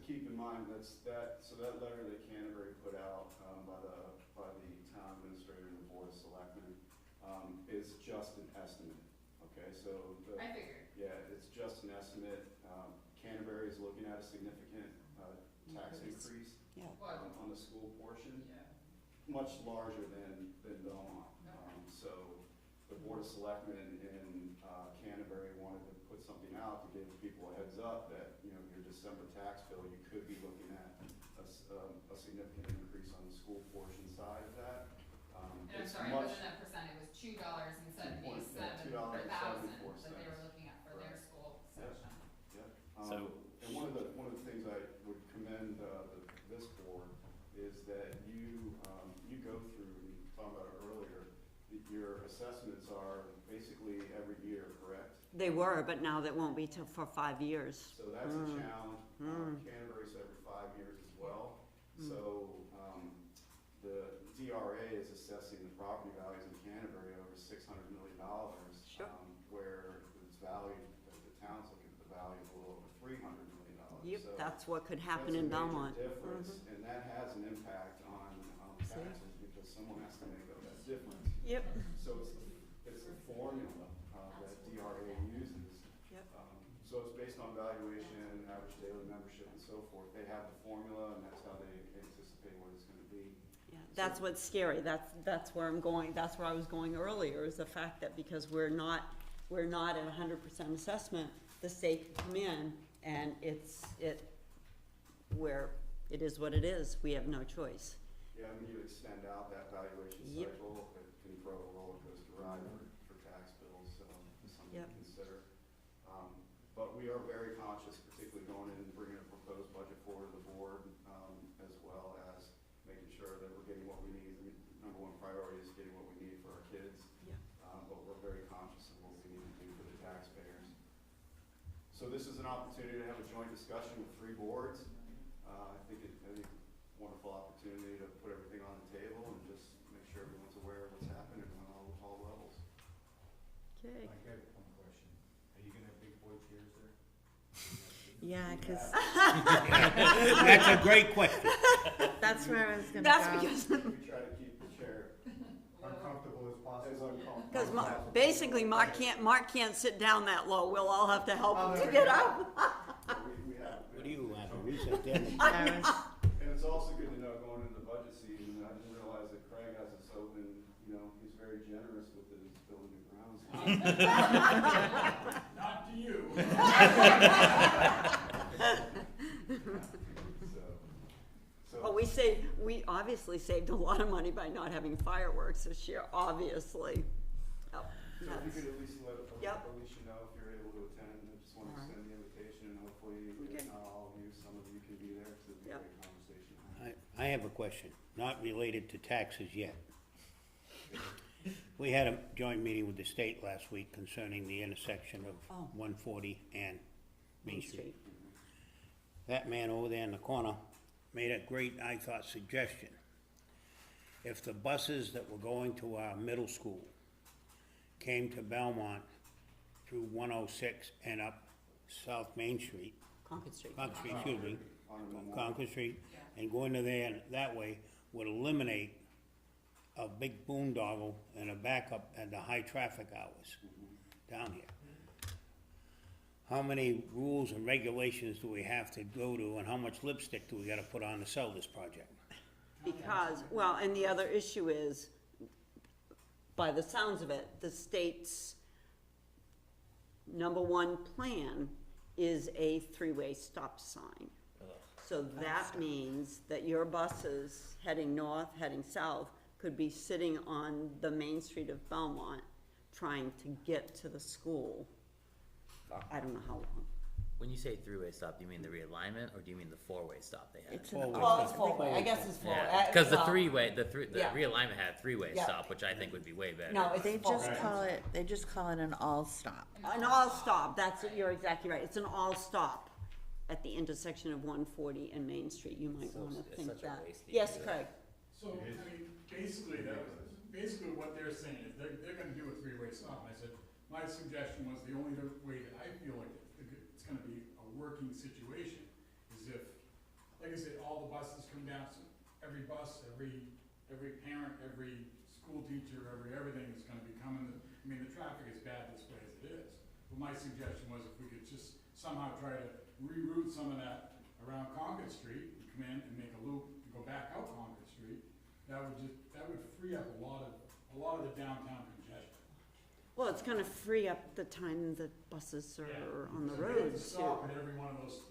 keep in mind, so that letter that Canterbury put out, by the town administrator and the board of selectmen, is just an estimate, okay, so I figured. yeah, it's just an estimate. Canterbury is looking at a significant, tax increase, What? on the school portion, Yeah. much larger than Belmont. No. So the board of selectmen in, Canterbury wanted to put something out to give people a heads up that, your December tax bill, you could be looking at a significant increase on the school portion side of that. And I'm It's sorry, much- but in that percent, it was $2.77 $2.74 per thousand that they were looking at for their Right. school Yep. section. So- And one of the things I would commend, this board is that you go through, we talked about it earlier, your assessments are basically every year, correct? They were, but now that won't be till for 5 years. So that's a challenge. Canterbury's every 5 years as well. So, the DRA is assessing the property values in Canterbury over $600 million. Sure. Where it's valued, the town's looking at the value of a little over $300 million. Yep, So that's what could happen in Belmont. that's a major difference, and that has an impact on taxes, because someone has to make up that difference. Yep. So it's the formula, that DRA uses. Yep. So it's based on valuation, average daily membership and so forth. They have the formula, and that's how they anticipate what it's gonna be. Yeah, that's what's scary, that's where I'm going, that's where I was going earlier, is the fact that because we're not at 100% assessment, the state can come in and it is what it is, we have no choice. Yeah, I mean, you extend out that valuation Yep. cycle, it can throw a roller coaster ride for tax bills, so it's something Yep. to consider. But we are very conscious, particularly going in and bringing a proposed budget forward to the board, as well as making sure that we're getting what we need. I mean, number one priority is getting what we need for our kids. Yeah. But we're very conscious of what we need to do for the taxpayers. So this is an opportunity to have a joint discussion with 3 boards. I think wonderful opportunity to put everything on the table and just make sure everyone's aware of what's happening on all levels. Okay. I got one question. Are you gonna have big boy chairs there? Yeah, cause That's a great question. that's where I was gonna go. That's because, We try to keep the chair Uncomfortable as as possible. uncomfortable. because basically Mark can't sit down that low, we'll all have to help him to get up. We have. What do you have, a reset there? I was- And it's also good to know going into the budget season, I didn't realize that Craig has us open, he's very generous with his building and grounds. Not to you. So, Well, we obviously saved a lot of money by not having fireworks this year, obviously. Oh, so if you that's- could at least let Yep. Alicia know if you're able to attend, I just want to Alright. extend the invitation, and hopefully, Okay. if not all of you, some of you can be there, because it'd be a Yep. great conversation. I have a question, not related to taxes yet. We had a joint meeting with the state last week concerning the intersection of Oh. 140 and Main Main Street. Street. That man over there in the corner made a great, I thought, suggestion. If the buses that were going to our middle school came to Belmont through 106 and up South Main Street, Concord Street. excuse me, On a Memorial. Concord Street, and go into there and that way would eliminate a big boondoggle and a backup at the high traffic hours down here. How many rules and regulations do we have to go to, and how much lipstick do we gotta put on to sell this project? Because, well, and the other issue is, by the sounds of it, the state's #1 plan is a 3-way stop sign. So that means that your buses heading north, heading south, could be sitting on the main street of Belmont, trying to get to the school. I don't know how long. When you say 3-way stop, do you mean the realignment, or do you mean the 4-way stop they had? It's an Forward. Well, it's 4-way, I guess it's 4-way. Yeah, because the Well, 3-way, the yeah. realignment had 3-way Yeah. stop, which I think would be way better. No, it's They just 4-way. call it an all stop. An all stop, you're exactly right, it's an all stop at the intersection of 140 and Main Street, you might So wanna it's think such a that. waste to Yes, do Craig? So, I mean, basically what they're saying is they're gonna do a 3-way stop. And I said, my suggestion was the only way that I feel like it's gonna be a working situation is if like I said, all the buses come down, so every bus, every parent, every school teacher, everything is gonna be coming. I mean, the traffic is bad this way as it is. But my suggestion was if we could just somehow try to reroute some of that around Concord Street and come in and make a loop and go back out Concord Street, that would free up a lot of the downtown congestion. Well, it's gonna free up the time that buses are Yeah. on the So if they have to roads stop too. at every one of those,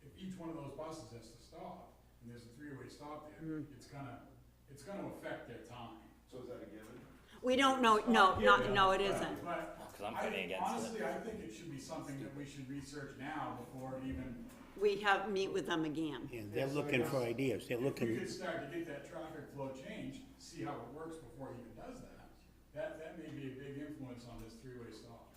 if each one of those buses has to stop, and there's a three-way stop there, Mm. it's gonna affect their time. So is that a given? We don't know, no, it isn't. But Cause I'm fighting against it. honestly, I think it should be something that we should research now before even. We meet with them again. Yeah, they're looking for ideas, they're If we looking, could start to get that traffic flow changed, see how it works before he even does that may be a big influence on this three-way stop,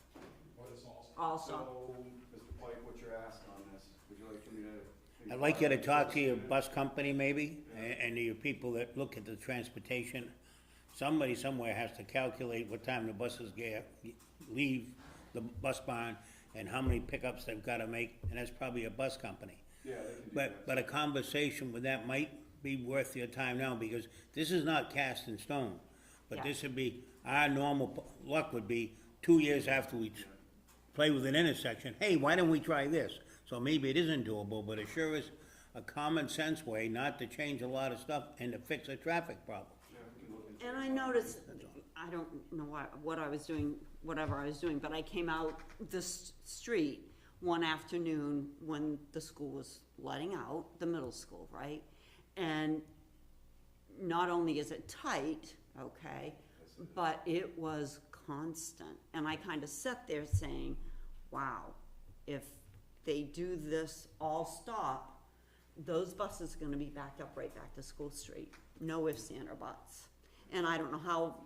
or this all stop. Also, So, Mr. Pike, what's your ask on this? Would you like for me to? I'd like you to talk to your bus company maybe, and to your people that look at the transportation. Somebody somewhere has to calculate what time the buses leave the bus barn and how many pickups they've gotta make, and that's probably a bus company. Yeah, they can do that. But a conversation with that might be worth your time now, because this is not cast in stone. But Yeah. this would be, our normal luck would be 2 years after we play with an intersection, hey, why don't we try this? So maybe it isn't doable, but it sure is a common sense way not to change a lot of stuff and to fix a traffic problem. Yeah, we can look into and it. I noticed, I don't know what I was doing, whatever I was doing, but I came out this street one afternoon when the school was letting out, the middle school, right? And not only is it tight, okay, but it was constant. And I kind of sat there saying, wow, if they do this all stop, those buses are gonna be backed up right back to School Street. No ifs, ands, or buts. And I don't know how,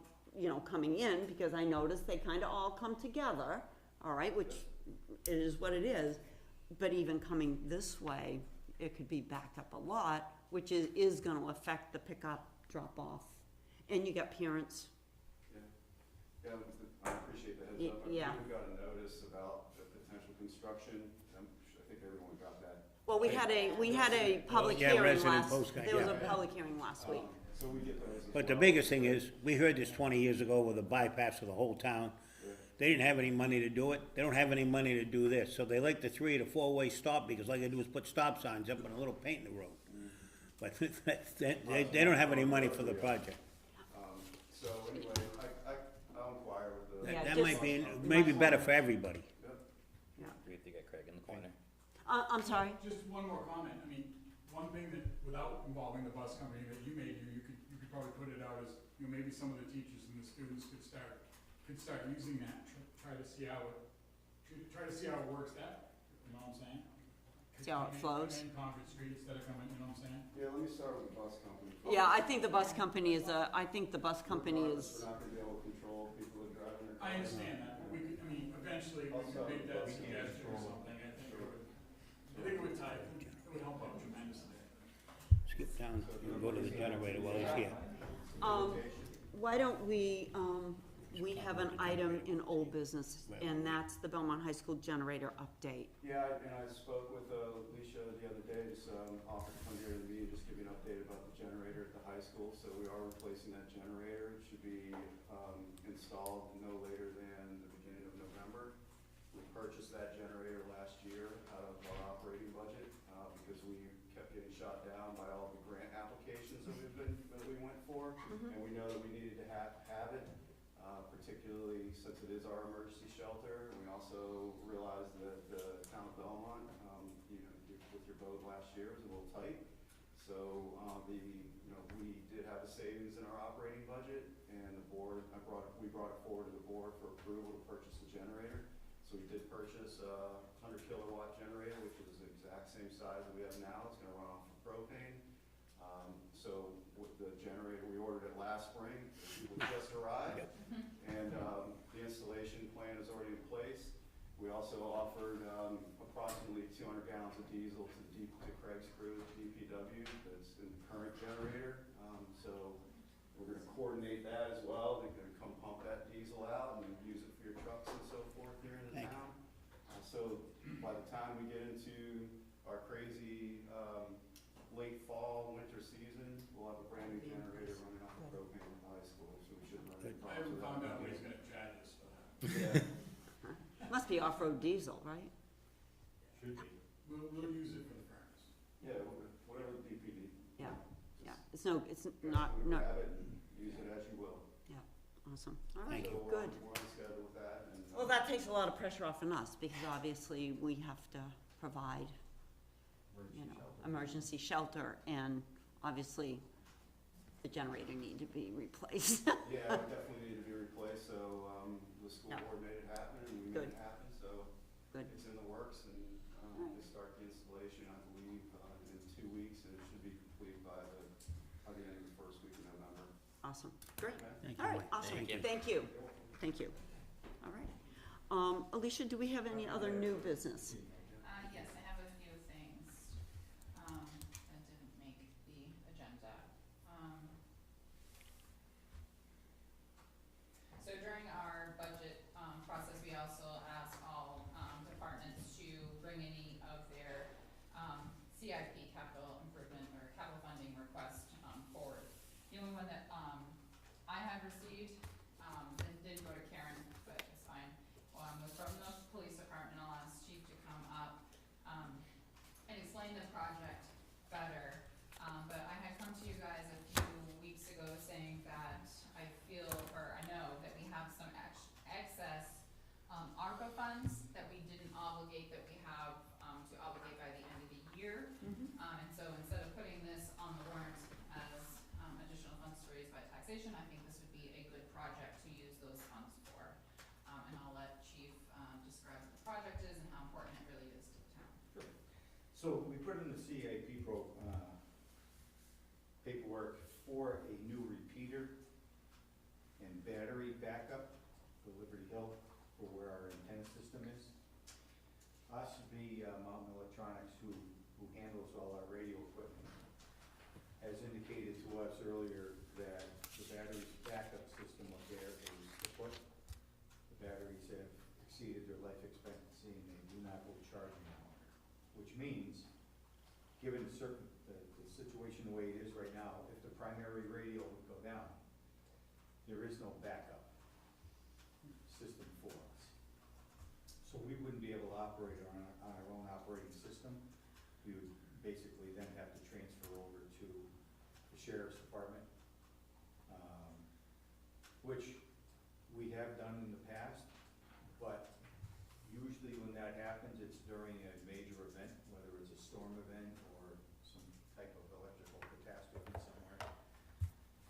coming in, because I noticed they kind of all come together, all right, which it is what it is. But even coming this way, it could be backed up a lot, which is gonna affect the pickup, drop off. And you got parents, Yeah, I appreciate the heads up. Yeah. We got a notice about the potential construction. I think everyone got that. well, we had a public Yeah, hearing resident last, postcard, there was a yeah. public hearing last week. So we get those as But the well. biggest thing is, we heard this 20 years ago with a bypass of the whole town. They didn't have any money to do it, they don't have any money to do this, so they like the 3 to 4-way stop, because all they do is put stop signs up and a little paint in the road. But they don't have any money for the project. So anyway, I'll inquire with the. Yeah, That just- might be, maybe better for everybody. We have to get Craig in the corner. I'm sorry, Just one more comment, I mean, one thing that, without involving the bus company that you may do, you could probably put it out as, maybe some of the teachers and the students could start using that, try to see how it works that, you know what I'm saying? See how it flows. Come in Concord Street instead of coming, you know what I'm saying? Yeah, let me start with the bus company. yeah, I think the bus company is, Regardless, is, we're not gonna be able to control people that are driving their cars. I understand that, but we could, eventually we could make that suggestion or something, I think it would tie, it would help out tremendously. Skip down and go to the generator while he's here. why don't we have an item in old business, and that's the Belmont High School generator update. Yeah, and I spoke with Alicia the other day, just offered to come here to the meeting, just give you an update about the generator at the high school. So we are replacing that generator. It should be installed no later than the beginning of November. We purchased that generator last year out of our operating budget because we kept getting shot down by all the grant applications that we went for. And we know that we needed to have it. Particularly since it is our emergency shelter, and we also realized that the town of Belmont, with your vote last year was a little tight. So, we did have a savings in our operating budget, and the board, we brought it forward to the board for approval to purchase the generator. So we did purchase a 100 kilowatt generator, which is the exact same size that we have now. It's gonna run off of propane. So with the generator, we ordered it last spring, it just arrived. And the installation plan is already in place. We also offered approximately 200 gallons of diesel to Craig's crew, DPW, that's in the current generator. So we're gonna coordinate that as well. They're gonna come pump that diesel out and use it for your trucks and so forth here in the town. So by the time we get into our crazy late fall, winter season, we'll have a brand new generator running off of propane in the high school, so we shouldn't run into I haven't problems with found out that. when he's gonna chat us for that. Yeah, Must be off-road diesel, right? should be. We'll use it for the furnace. Yeah, whatever the DPD. Yeah, yeah, Just it's grab not, grab it and use it as you will. awesome, all right, Thank you. So good. we're on schedule with that, and. Well, that takes a lot of pressure off on us, because obviously we have to provide, you know, emergency shelter, and obviously the generator need to be replaced. Yeah, it definitely need to be replaced, so, the school Yeah. board made it happen, and we Good. made it happen, so. Good. It's in the works, and, Alright. they start the installation, I believe, in 2 weeks, and it should be complete by the end of the first week of November. Awesome, great, Okay? Thank you. all right, awesome, Thank you. thank you, thank you. All right, Alicia, do we have any other new business? Yes, I have a few things, that didn't make the agenda. So during our budget, process, we also asked all, departments to bring any of their, CIP capital improvement or capital funding request, forward. The only one that, I had received, and did go to Karen, but it's fine, was from the police department. I'll ask Chief to come up, and explain the project better. But I had come to you guys a few weeks ago saying that I feel, or I know that we have some excess, ARPA funds that we didn't obligate, that we have, to obligate by the end of the year. And so instead of putting this on the warrant as, additional funds to raise by taxation, I think this would be a good project to use those funds for. And I'll let Chief, describe what the project is and how important it really is to the town. So we put in the CAP paperwork for a new repeater and battery backup for Liberty Hill, for where our antenna system is. Us, the Mountain Electronics, who handles all our radio equipment, has indicated to us earlier that the battery's backup system up there is kaput. The batteries have exceeded their life expectancy and they do not hold charging anymore. Which means, given the situation the way it is right now, if the primary radio would go down, there is no backup system for us. So we wouldn't be able to operate on our own operating system. We would basically then have to transfer over to the sheriff's department, which we have done in the past, but usually when that happens, it's during a major event, whether it's a storm event or some type of electrical catastrophe somewhere.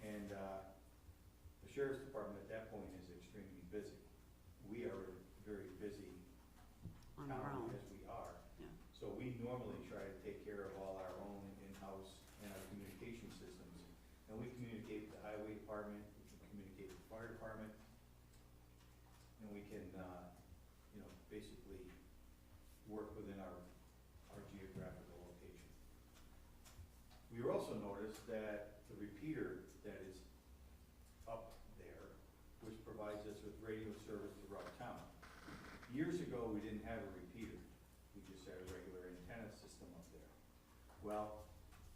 And the sheriff's department at that point is extremely busy. We are very busy On our county own, as we are. Yeah. So we normally try to take care of all our own in-house and our communication systems. And we communicate with the highway department, we can communicate with the fire department, and we can, basically work within our geographical location. We also noticed that the repeater that is up there, which provides us with radio service throughout town. Years ago, we didn't have a repeater, we just had a regular antenna system up there. Well,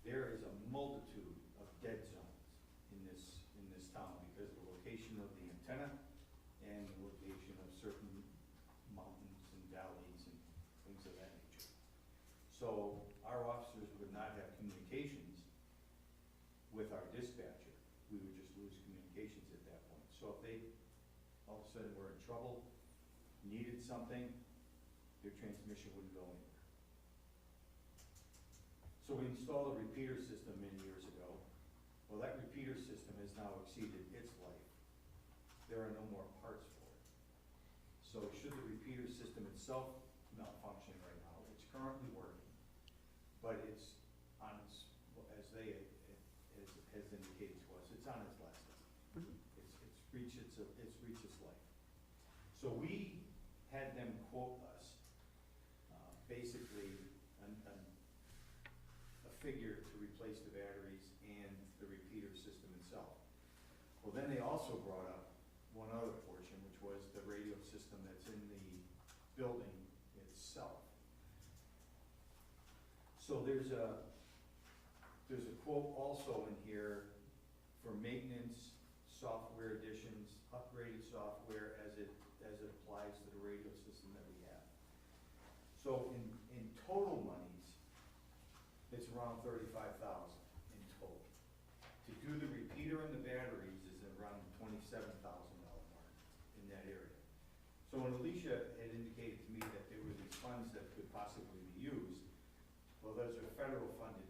there is a multitude of dead zones in this town because of the location of the antenna and the location of certain mountains and valleys and things of that nature. So our officers would not have communications with our dispatcher. We would just lose communications at that point. So if they all of a sudden were in trouble, needed something, their transmission wouldn't go anywhere. So we installed a repeater system many years ago. Well, that repeater system has now exceeded its life. There are no more parts for it. So should the repeater system itself malfunction right now, it's currently working, but it's on its, as they has indicated to us, it's on its last leg. It's reached its life. So we had them quote us, basically, a figure to replace the batteries and the repeater system itself. Well, then they also brought up one other portion, which was the radio system that's in the building itself. So there's there's a quote also in here for maintenance, software additions, upgraded software as it applies to the radio system that we have. So in total monies, it's around 35,000 in total. To do the repeater and the batteries is around $27,000 mark in that area. So when Alicia had indicated to me that there were these funds that could possibly be used, well, those are federal funded,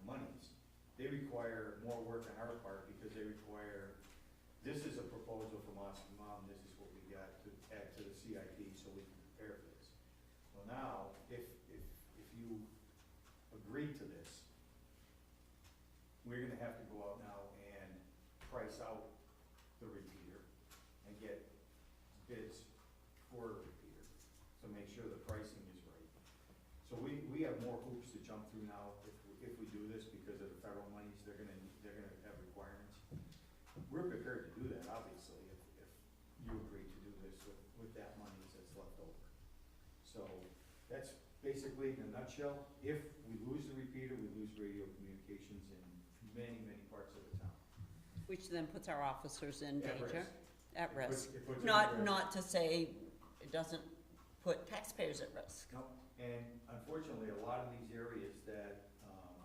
monies. They require more work on our part because they require, this is a proposal from us, Mom, this is what we got to add to the CIP so we can prepare for this. Well, now, if you agree to this, we're gonna have to go out now and price out the repeater and get bids for a repeater, so make sure the pricing is right. So we have more hoops to jump through now if we do this, because of the federal monies, they're gonna have requirements. We're prepared to do that, obviously, if you agree to do this with that money that's left over. So that's basically in a nutshell. If we lose the repeater, we lose radio communications in many, many parts of the town. Which then puts our officers in At danger. risk. At risk. It puts them at risk. Not to say it doesn't put taxpayers at risk. No, and unfortunately, a lot of these areas that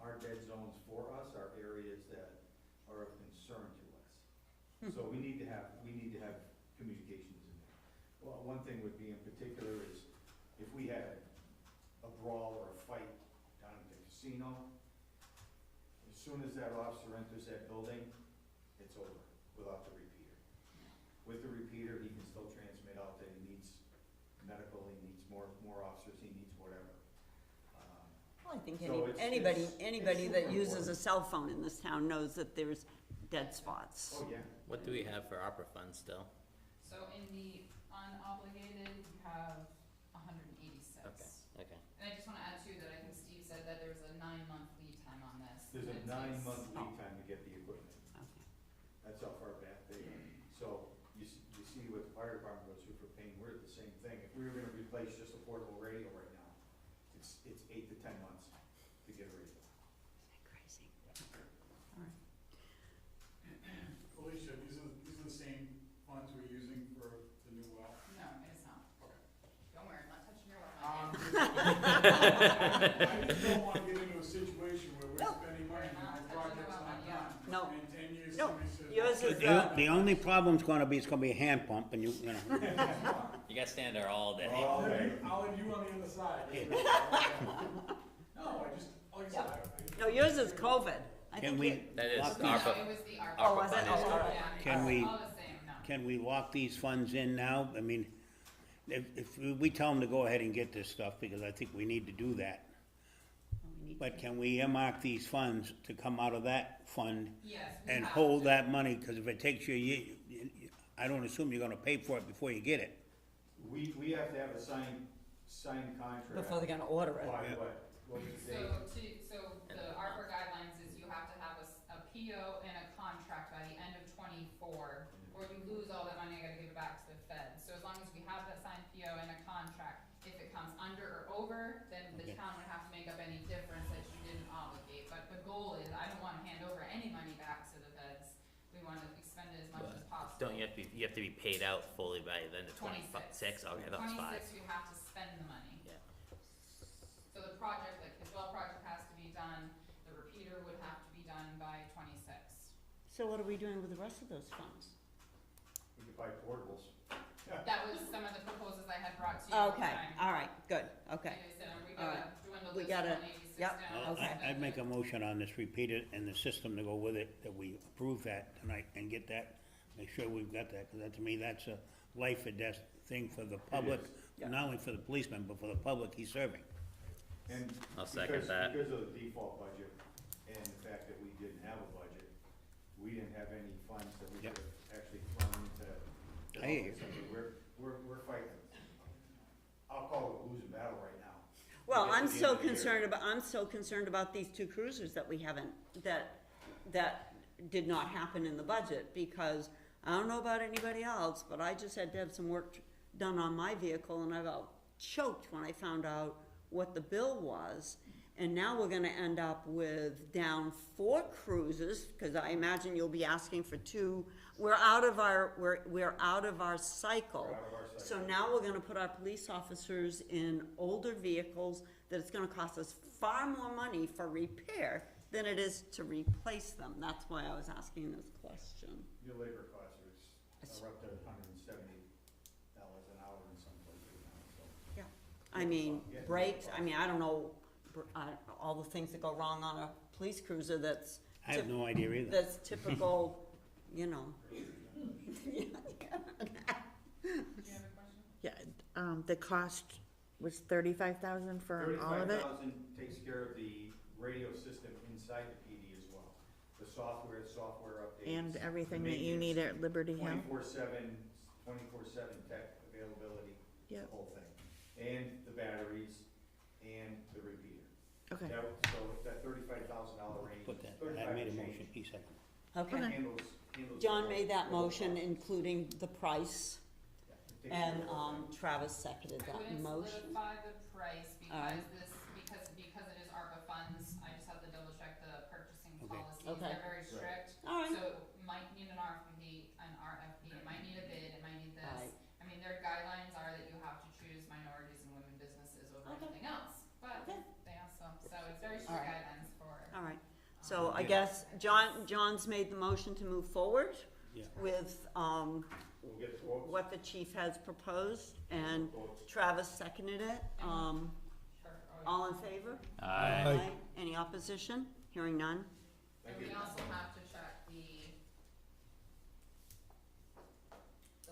are dead zones for us are areas that are of concern to us. So we need to have communications in there. Well, one thing would be in particular is if we had a brawl or a fight down at the casino, as soon as that officer enters that building, it's over without the repeater. With the repeater, he can still transmit out that he needs medical, he needs more officers, he needs whatever. Well, I think So anybody it's that super uses a important. cell phone in this town knows that there's dead spots. Oh, yeah. What do we have for opera funds still? So in the unobligated, you have 186. Okay. And I just wanna add too, that I think Steve said that there's a 9-month lead time on this. There's a and it takes- 9-month lead time to get the equipment. Okay. That's how far back they are. So you see what the fire department goes through for pain, we're at the same thing. If we were gonna replace just a portable radio right now, it's 8 to 10 months to get a radio. Crazy. Alicia, these are the same funds we're using for the new well? No, it is not. Okay. Don't worry, I'm not touching your well. I just don't wanna get into a situation where we're No. spending money and my project's not done. No. And in 10 years, No. somebody says. Yours is, The only problem's gonna be, it's gonna be a hand pump, and you know. You gotta stand there all day. I'll have you on the other side. No, I just, like I said, no, yours is COVID. I Can think we it- That is lock No, these, ARPA. it was the ARPA. Oh, was it? fund Oh, is- all right. Yeah, Can it's we- all the same, no. can we lock these funds in now? I mean, if we tell them to go ahead and get this stuff, because I think we need to do that. But can we earmark these funds to come out of that fund Yes. we and have hold to. that money? Because if it takes you a year, I don't assume you're gonna pay for it before you get it. We have to have a signed contract. Before they're gonna order it. By what? What was the date? So the ARPA guidelines is you have to have a PO and a contract by the end of 24, or you lose all that money, I gotta give it back to the Fed. So as long as we have that signed PO and a contract, if it comes under or over, then the Okay. town would have to make up any difference that you didn't obligate. But the goal is, I don't wanna hand over any money back to the Feds, we wanna expend it as much as possible. Don't you have to be paid out fully by the end of 26. 26? Okay, that was 5. 26, you have to spend the money. Yeah. So the project, like his well project has to be done, the repeater would have to be done by 26. So what are we doing with the rest of those funds? We could buy portables. That was some of the proposals I had brought to you. at the Okay, time. all right, good, okay. Like I said, we All gotta dwindle We this gotta- 186 yep, down. okay. I'd make a motion on this repeater and the system to go with it, that we approve that tonight and get that, make sure we've got that, because that, to me, that's a life or death thing for the public, Yeah. not only for the policeman, but for the public he's serving. And I'll second that. Because of the default budget and the fact that we didn't have a budget, we didn't have any funds that we Yep. could have actually thrown into. I hear you. We're fighting, I'll call it a losing battle right now. Well, To get I'm to the so end of the year. concerned about these 2 cruisers that we haven't, that did not happen in the budget, because I don't know about anybody else, but I just had to have some work done on my vehicle, and I about choked when I found out what the bill was. And now we're gonna end up with down 4 cruisers, cause I imagine you'll be asking for 2. We're out of our cycle. We're out of our cycle. So now we're gonna put our police officers in older vehicles that it's gonna cost us far more money for repair than it is to replace them. That's why I was asking this question. Your labor costs are up to $170 an hour in some places now, so. Yeah. I mean, brakes, I mean, I don't know, all the things that go wrong on a police cruiser that's. I have no idea either. That's typical, you know. Do you have a question? Yeah, the cost was 35,000 for all of it? 35,000 takes care of the radio system inside the PD as well. The software updates. And everything the that you need maintenance, at Liberty Hill? 24/7 tech availability, the Yep. whole thing. And the batteries and the repeater. Okay, So that $35,000 range. Put that, 35 I made a and motion, change, he seconded. Okay. handles the John whole- made that the whole motion, cost. including the price, Yeah, it takes care and, of the whole thing. Travis seconded I that wouldn't motion. solidify the price Alright. because it is ARPA funds, I just have to double check the purchasing Okay. policies, Okay. they're very strict. Alright, So it might need an RFP, it might need a bid, it might need this. Alright. I mean, their guidelines are that you have to choose minorities and women businesses over Okay. anything else, but Okay. they also, so it's very strict Alright. guidelines for. alright. So I guess John's made the motion to move forward Yeah. with, We'll get the quotes. what the chief has proposed, and Quotes. Travis seconded it. Sure. All in favor? Aye. Any opposition? Hearing none? And we also have to check the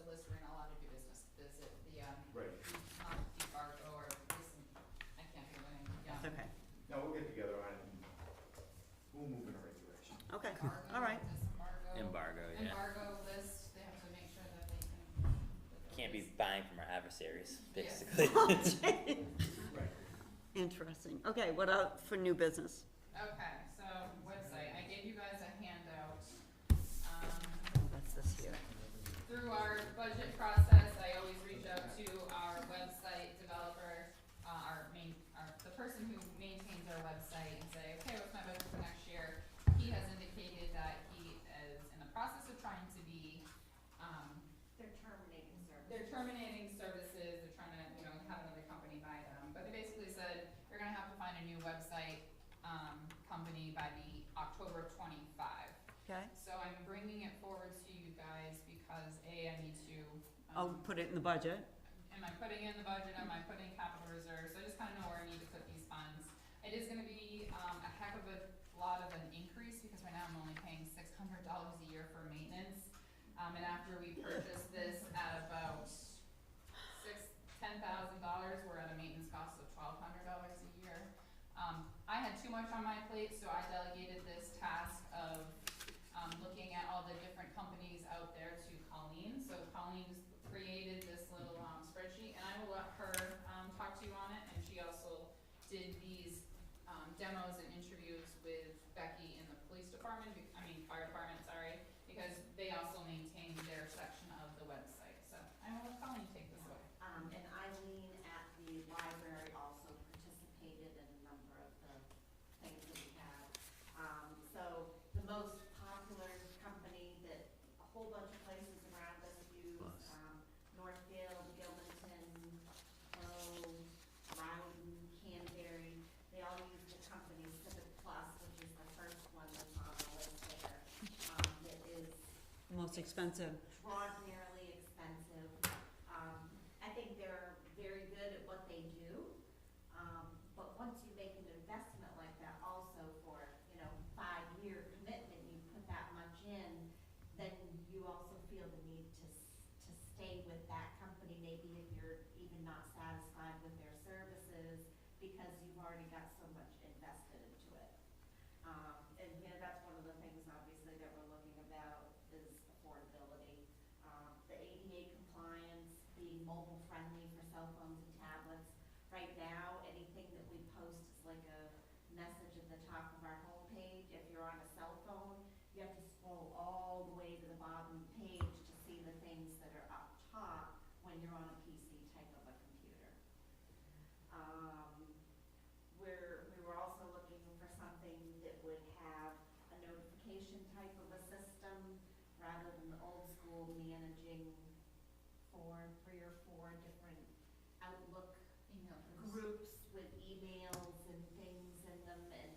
list we're not allowed to do business, visit the, Right. not debargo or listen, I can't think of the name, yeah. That's okay. No, we'll get together on it and we'll move in the right direction. Okay, Embargo, all right. disembargo. Embargo, yeah. Embargo list, they have to make sure that they can. Can't be buying from our adversaries, basically. Right. Interesting. Okay, what else for new business? Okay, so website, I gave you guys a handout, That's this here. through our budget process, I always reach out to our website developer, the person who maintains our website and say, okay, what's my budget for next year? He has indicated that he is in the process of trying to be, They're terminating service. they're terminating services, they're trying to, have another company buy them, but they basically said, you're gonna have to find a new website, company by the October of 25. Okay, So I'm bringing it forward to you guys because I need to. I'll put it in the budget. Am I putting in the budget, am I putting capital reserves, so I just kinda know where I need to put these funds. It is gonna be, a heck of a lot of an increase, because right now I'm only paying $600 a year for maintenance. And after we purchase this at about $10,000, we're at a maintenance cost of $1,200 a year. I had too much on my plate, so I delegated this task of, looking at all the different companies out there to Colleen. So Colleen's created this little, spreadsheet, and I will let her, talk to you on it, and she also did these, demos and interviews with Becky in the fire department, sorry, because they also maintain their section of the website, so I will let Colleen take this away. And Eileen at the library also participated in a number of the things that we had. So the most popular company that a whole bunch of places around us use, Northfield, Gilmanton, Loudon, Canterbury, they all use the company Civic Plus, which is the first one that's on the list there. That is Most expensive. extraordinarily expensive. I think they're very good at what they do. But once you make an investment like that also for, 5-year commitment, you put that much in, then you also feel the need to stay with that company, maybe if you're even not satisfied with their services, because you've already got so much invested into it. And, that's one of the things, obviously, that we're looking about is affordability. The ADA compliance, being mobile friendly for cell phones and tablets. Right now, anything that we post is like a message at the top of our homepage. If you're on a cell phone, you have to scroll all the way to the bottom page to see the things that are up top when you're on a PC type of a computer. We were also type of a system rather than the old school managing three or four different Outlook Email groups with emails and things in them, and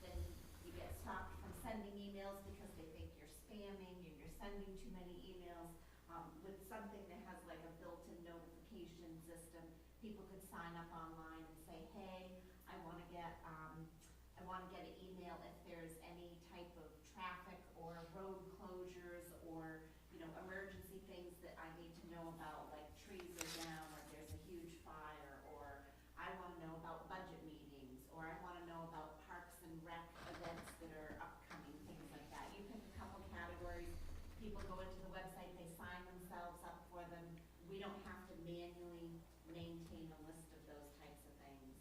then you get stopped from sending emails because they think you're spamming and you're sending too many emails. With something that has like a built-in notification system, people could sign up online and say, hey, I wanna get an email if there's any type of traffic or road closures or, you know, emergency things that I need to know about, like trees are down or there's a huge fire, or I wanna know about budget meetings, or I wanna know about parks and rec events that are upcoming, things like that. You pick a couple categories, people go into the website, they sign themselves up for them. We don't have to manually maintain a list of those types of things.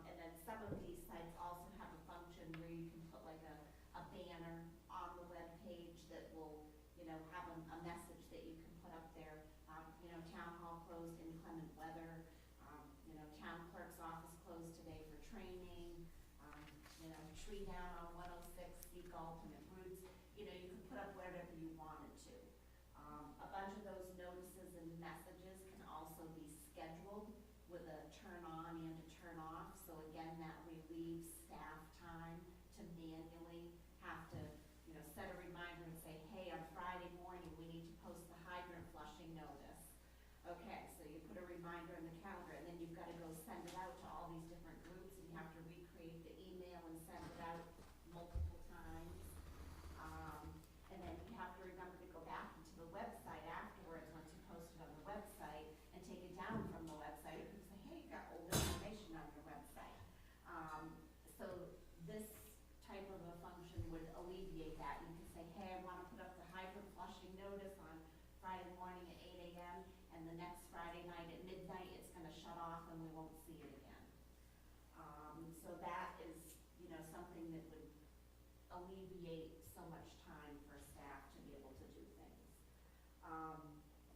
And then some of these sites also have a function where you can put like a banner on the web page that will, you know, have a message that you can put up there. You know, town hall closed, inclement weather. You know, town clerk's office closed today for training. You know, tree down on 106, seek alternate routes. You know, you can put up wherever you wanted to. A bunch of those notices and messages can also be scheduled with a turn on and a turn off. So again, that relieves staff time to manually have to, you know, set a reminder and say, hey, on Friday morning, we need to post the hydrant flushing notice. Okay, so you put a reminder in the calendar, and then you've got to go send it out to all these different groups, and you have to recreate the email and send it out multiple times. And then you have to remember to go back into the website afterwards once you post it on the website and take it down from the website. You can say, hey, you got old information on your website. So this type of a function would alleviate that. You can say, hey, I want to put up the hydrant flushing notice on Friday morning at 8 a.m. and the next Friday night at midnight it's going to shut off and we won't see it again. So that is, you know, something that would alleviate so much time for staff to be able to do things.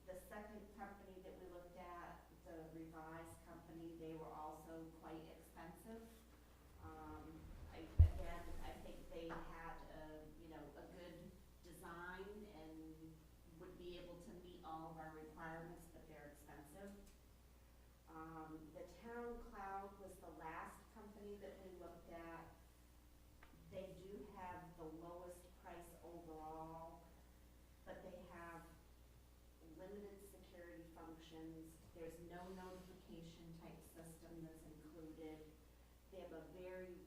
The second company that we looked at, the Revise company, they were also quite expensive. I think they had you know, a good design and would be able to meet all of our requirements, but they're expensive. The Town Cloud was the last company that we looked at. They do have the lowest price overall, but they have limited security functions. There's no notification type system that's included. They have a very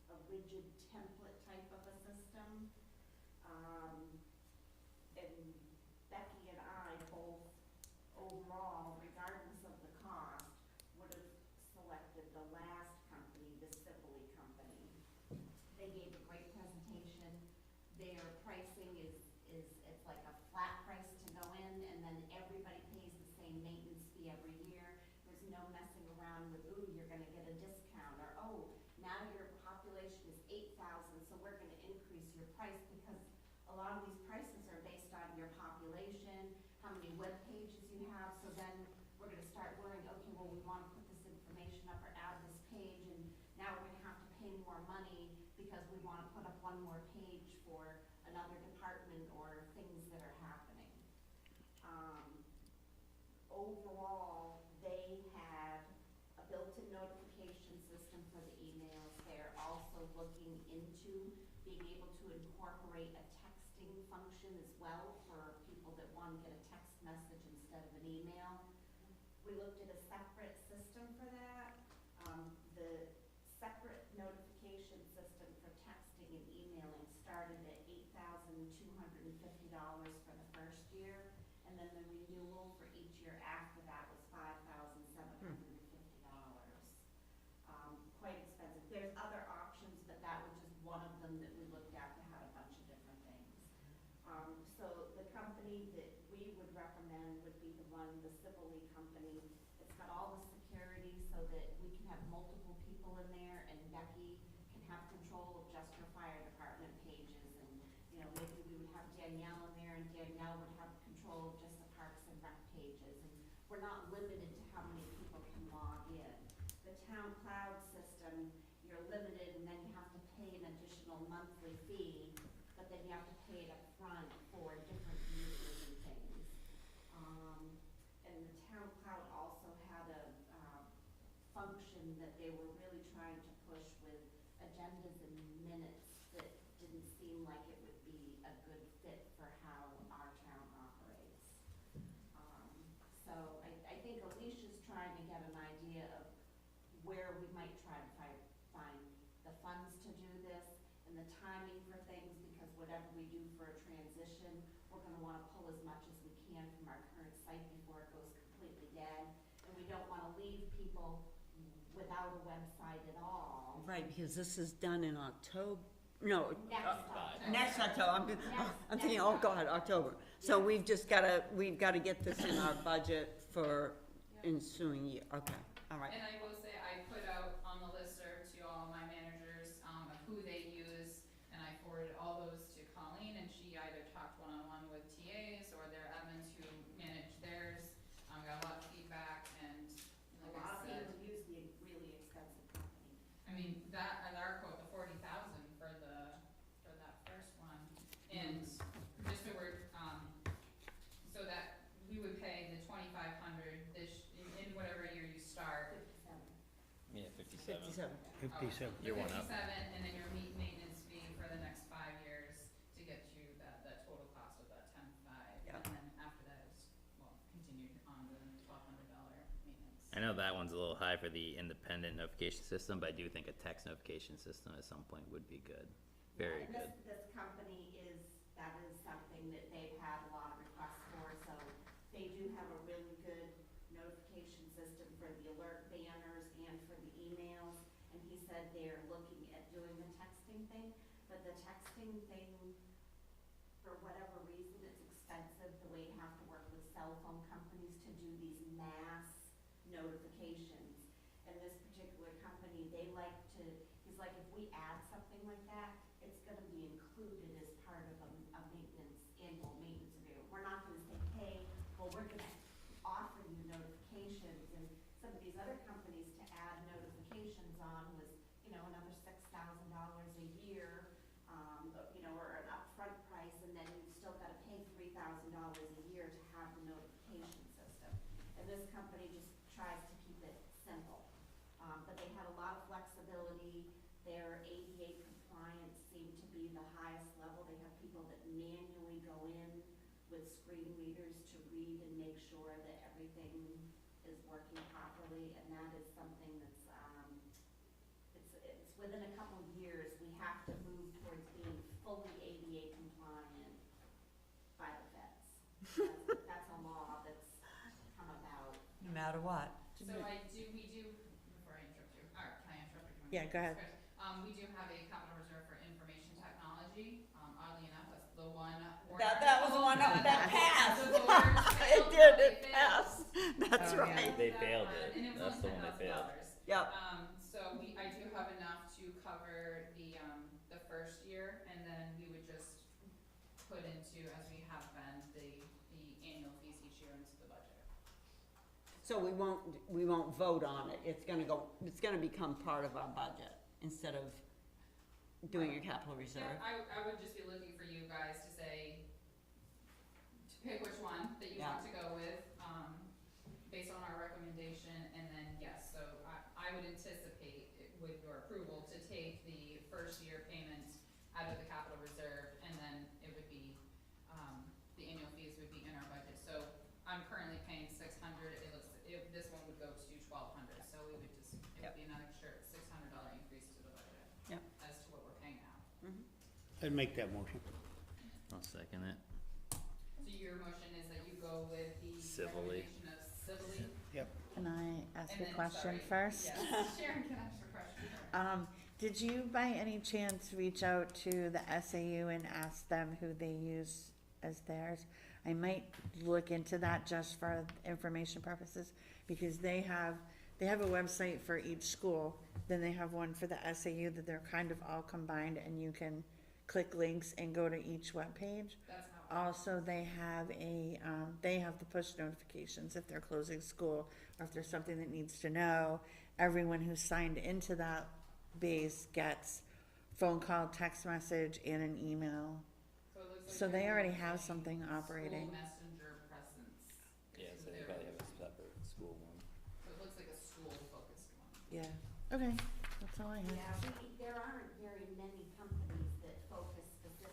a rigid template type of a system. And Becky and I both overall, regardless of the cost, would have selected the last company, the Sibley company. They gave a great presentation. Their pricing is it's like a flat price to go in, and then everybody pays the same maintenance fee every year. There's no messing around with, ooh, you're gonna get a discount, or oh, now your population is 8,000, so we're gonna increase your price, because a lot of these prices are based on your population, how many web pages you have. So then we're gonna start worrying, okay, well, we wanna put this information up or add this page, and now we're gonna have to pay more money because we wanna put up one more page for another department or things that are happening. Overall, they had a built-in notification system for the emails. They're also looking into being able to incorporate a texting function as well for people that want to get a text message instead of an email. We looked at a separate system for that. The separate notification system for texting and emailing started at $8,250 for the first year, and then the renewal for each year after that was $5,750. Quite expensive. There's other options, but that was just one of them that we looked at that had a bunch of different things. So the company that we would recommend would be the one, the Sibley company. It's got all the security so that we can have multiple people in there, and Becky can have control of just her fire department pages, and, you know, maybe we would have Danielle in there, and Danielle would have control of just the parks and rec pages, and we're not limited to how many people can log in. The Town Cloud system, you're limited, and then you have to pay an additional monthly fee, but seem like it would be a good fit for how our town operates. So I think Alicia's trying to get an idea of where we might try to find the funds to do this and the timing for things, because whatever we do for a transition, we're gonna wanna pull as much as we can from our current site before it goes completely dead. And we don't wanna leave people without a website at all. Right, because this is done in October, no. Next October. Next October, I'm thinking, oh God, October. So we've gotta get this in our budget for ensuing year, okay, all right. And I will say, I put out on the listserv to all my managers, of who they use, and I forwarded all those to Colleen, and she either talked one-on-one with TAs or their admins who manage theirs. Got a lot of feedback, and A like lot I of said, people use the really expensive company. I mean, that, and our quote, the 40,000 for that first one, and just so we're, so that we would pay the 2,500 in whatever year you start. 57. Yeah, 57. 57. Your Year one up. 57, and then your maintenance fee for the next 5 years to get you that total cost of that 10,500. Yeah. And then after that is, well, continued on the $1,200 maintenance. I know that one's a little high for the independent notification system, but I do think a text notification system at some point would be good. Very And good. This company that is something that they've had a lot of requests for, so they do have a really good notification system for the alert banners and for the emails. And he said they're looking at doing the texting thing, but the texting thing, for whatever reason, it's expensive, the way you have to work with cell phone companies to do these mass notifications. And this particular company, they like to, he's like, if we add something like that, it's gonna be included as part of a maintenance, annual maintenance agreement. We're not gonna say, hey, well, we're gonna offer you notifications, and some of these other companies to add notifications on was, another $6,000 a year, or an upfront price, and then you've still gotta pay $3,000 a year to have the notification system. And this company just tries to keep it simple. But they had a lot of flexibility. Their ADA compliance seemed to be the highest level. They have people that manually go in with screen readers to read and make sure that everything is working properly, and that is something that's, it's within a couple of years, we have to move towards being fully ADA compliant by the feds. That's a law that's come about. No matter what. So we do, before I interrupt you, or can I interrupt you? Yeah, go ahead. We do have a capital reserve for information technology. Oddly enough, that's the one. That was the one that passed. The voters It failed, did, they it failed. passed, that's Oh, yeah. right. They That failed one, it. and was That's the one they failed. $10,000. Yep, So I do have enough to cover the first year, and then we would just put into, as we have been, the annual fees each year into the budget. so we won't vote on it, it's gonna become part of our budget, instead of doing a capital reserve. Yeah, I would just be looking for you guys to say, to pick which one that you want to go with, based on our recommendation, and then, yes, so I would anticipate, with your approval, to take the first year payment out of the capital reserve, and then it would be, the annual fees would be in our budget. So I'm currently paying $600, this one would go to $1,200, so we would just, it would be an extra $600 increase to the budget. Yep. As to what we're paying now. I'd make that motion. I'll second it. So your motion is that you go with the Civilly. recommendation of civilly? Yep. Can I ask And a then, question sorry, first? Yes, Sharon can ask your question. Did you by any chance reach out to the SAU and ask them who they use as theirs? I might look into that just for information purposes, because they have a website for each school, then they have one for the SAU that they're kind of all combined, and you can click links and go to each webpage. That's how. Also, they have the push notifications if they're closing school, or if there's something that needs to know. Everyone who's signed into that base gets phone call, text message, and an email. So it looks like So they you're already using have something operating. School messenger presence. Yeah, so they There. probably have a separate school one. So it looks like a school focused one. Yeah, okay, that's all I have. Yeah, there aren't very many companies that focus specifically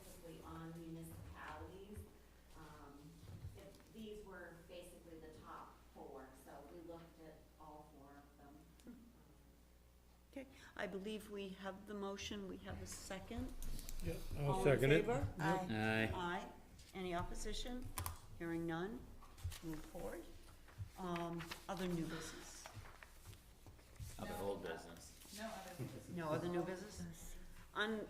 basically the top 4, so we looked at all 4 of them. Okay, I believe we have the motion, we have a second. Yep, All I'll in second it. favor? Aye. Aye. Aye. Any opposition? Hearing none, move forward. Other new business? Other old business. No other business. No other new business?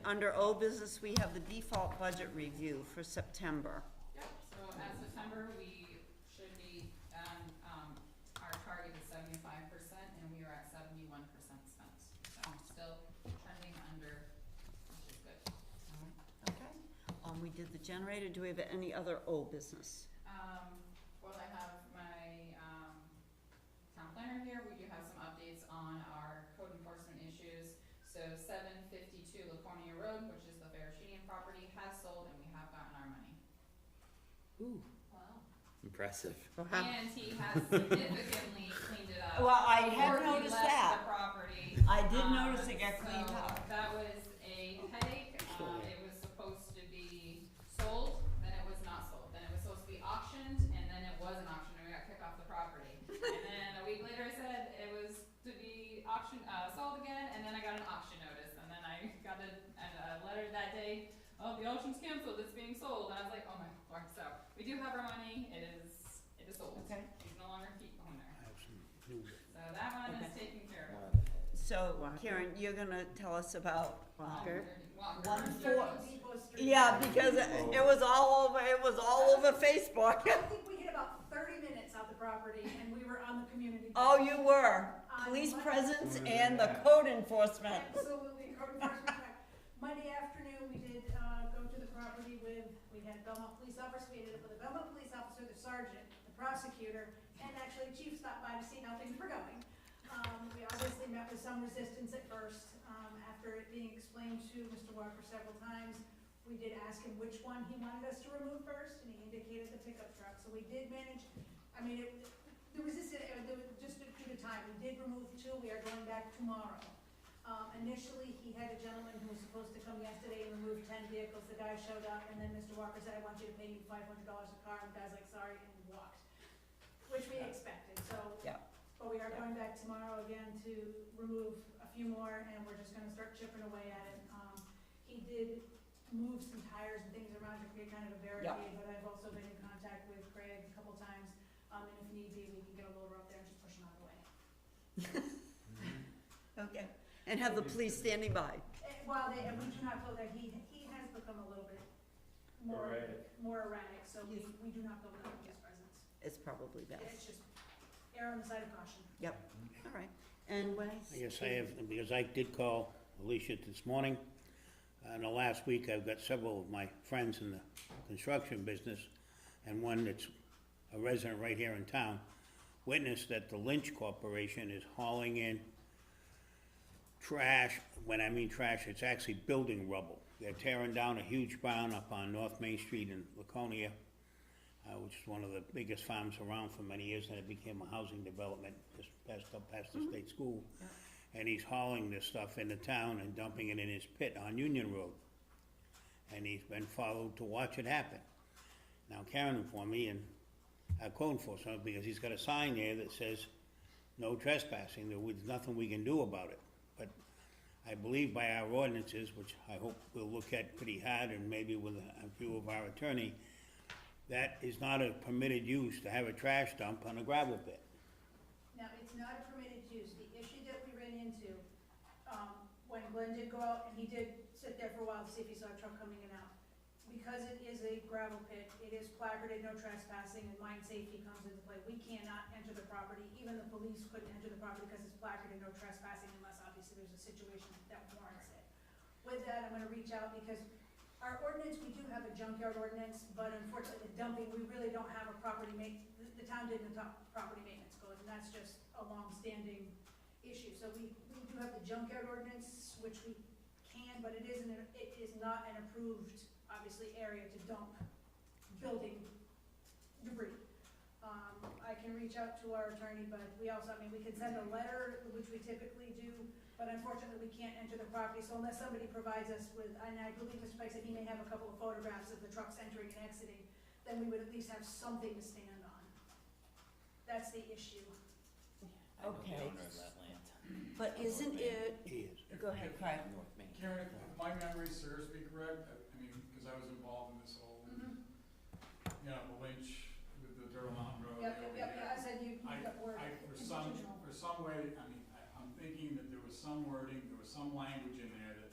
Under old business, we have the default budget review for September. Yep, so at September, we should be, our target is 75%, and we are at 71% spent. So still trending under, which is good. Okay. We did the generator, do we have any other old business? Well, I have my, town planner here, we do have some updates on our code enforcement issues. So 752 Laconia Road, which is the Fair Sheen property, has sold, and we have gotten our money. Ooh. Wow. Impressive. And he has significantly cleaned it up. Well, I before had he noticed left that. the property. I did notice it got cleaned So up. that was a headache. It was supposed to be sold, then it was not sold. Then it was supposed to be auctioned, and then it was an auction, and we got kicked off the property. And then a week later, I said it was to be auctioned, sold again, and then I got an auction notice, and then I got a letter that day, oh, the auction's canceled, it's being sold, and I was like, oh my lord, so, we do have our money, it is sold. Okay. He's no longer keep going there. I have some new business. So that one is Okay. taken care of. So Walker. Karen, you're gonna tell us about, Walker. Walker. 1/4. Depot Street. Yeah, because it was all over Facebook. I think we hit about 30 minutes out the property, and we were on the community. Oh, you were. On Police Monday- presence and the code enforcement. Absolutely, code enforcement check. Monday afternoon, we did, go to the property with, we had Belmont police officers, we ended up with a Belmont police officer, the sergeant, the prosecutor, and actually the chief stopped by to see how things were going. We obviously met with some resistance at first, after it being explained to Mr. Walker several times. We did ask him which one he wanted us to remove first, and he indicated the pickup truck, so we did manage, I mean, the resistance, just due to time, we did remove 2, we are going back tomorrow. Initially, he had a gentleman who was supposed to come yesterday and remove 10 vehicles, the guy showed up, and then Mr. Walker said, I want you to pay me $500 a car, and the guy's like, sorry, and he walked, which we expected, so. Yeah. But we are going back tomorrow again to remove a few more, and we're just gonna start chipping away at it. He did move some tires and things around to create kind of a barricade, but I've also been in contact with Craig a couple times, and if need be, we can get a loader up there and just push them out of the way. Okay. And have the police standing by. And we do not go there, he has become a little bit more erratic, so we do not go there with his presence. It's probably best. It's just err on the side of caution. Yep. All right. And when I guess I have, because I did call Alicia this morning. In the last week, I've got several of my friends in the construction business, and one that's a resident right here in town, witnessed that the Lynch Corporation is hauling in trash. When I mean trash, it's actually building rubble. They're tearing down a huge barn up on North Main Street in Laconia, which is one of the biggest farms around for many years, and it became a housing development just past the state school. And he's hauling this stuff into town and dumping it in his pit on Union Road. And he's been followed to watch it happen. Now Karen informed me, and code enforcement, because he's got a sign there that says, no trespassing, there's nothing we can do about it. But I believe by our ordinances, which I hope we'll look at pretty hard, and maybe with a view of our attorney, that is not a permitted use to have a trash dump on a gravel pit. Now, it's not a permitted use. The issue that we ran into, when Glenn did go out, and he did sit there for a while to see if he saw a truck coming in and out. Because it is a gravel pit, it is placarded, no trespassing, and mine safety comes into play. We cannot enter the property, even the police couldn't enter the property because it's placarded, no trespassing, unless obviously there's a situation that warrants it. With that, I'm gonna reach out, because our ordinance, we do have a junkyard ordinance, but unfortunately, the dumping, we really don't have a the town didn't adopt property maintenance code, and that's just a long-standing issue. So we do have the junkyard ordinance, which we can, but it is not an approved, obviously, area to dump building debris. I can reach out to our attorney, but we also, we can send a letter, which we typically do, but unfortunately, we can't enter the property, so unless somebody provides us with, and I believe Mr. Pike said he may have a couple of photographs of the trucks entering and exiting, then we would at least have something to stand on. That's the issue. I know the Okay. owner of that land. But isn't it, He is. go ahead, Craig. North Main. Karen, if my memory serves me correct, I mean, because I was involved in this whole, you know, the Lynch with the Turtle Mountain Road. I said you got word For institutional. some way, I mean, I'm thinking that there was some wording, there was some language in there that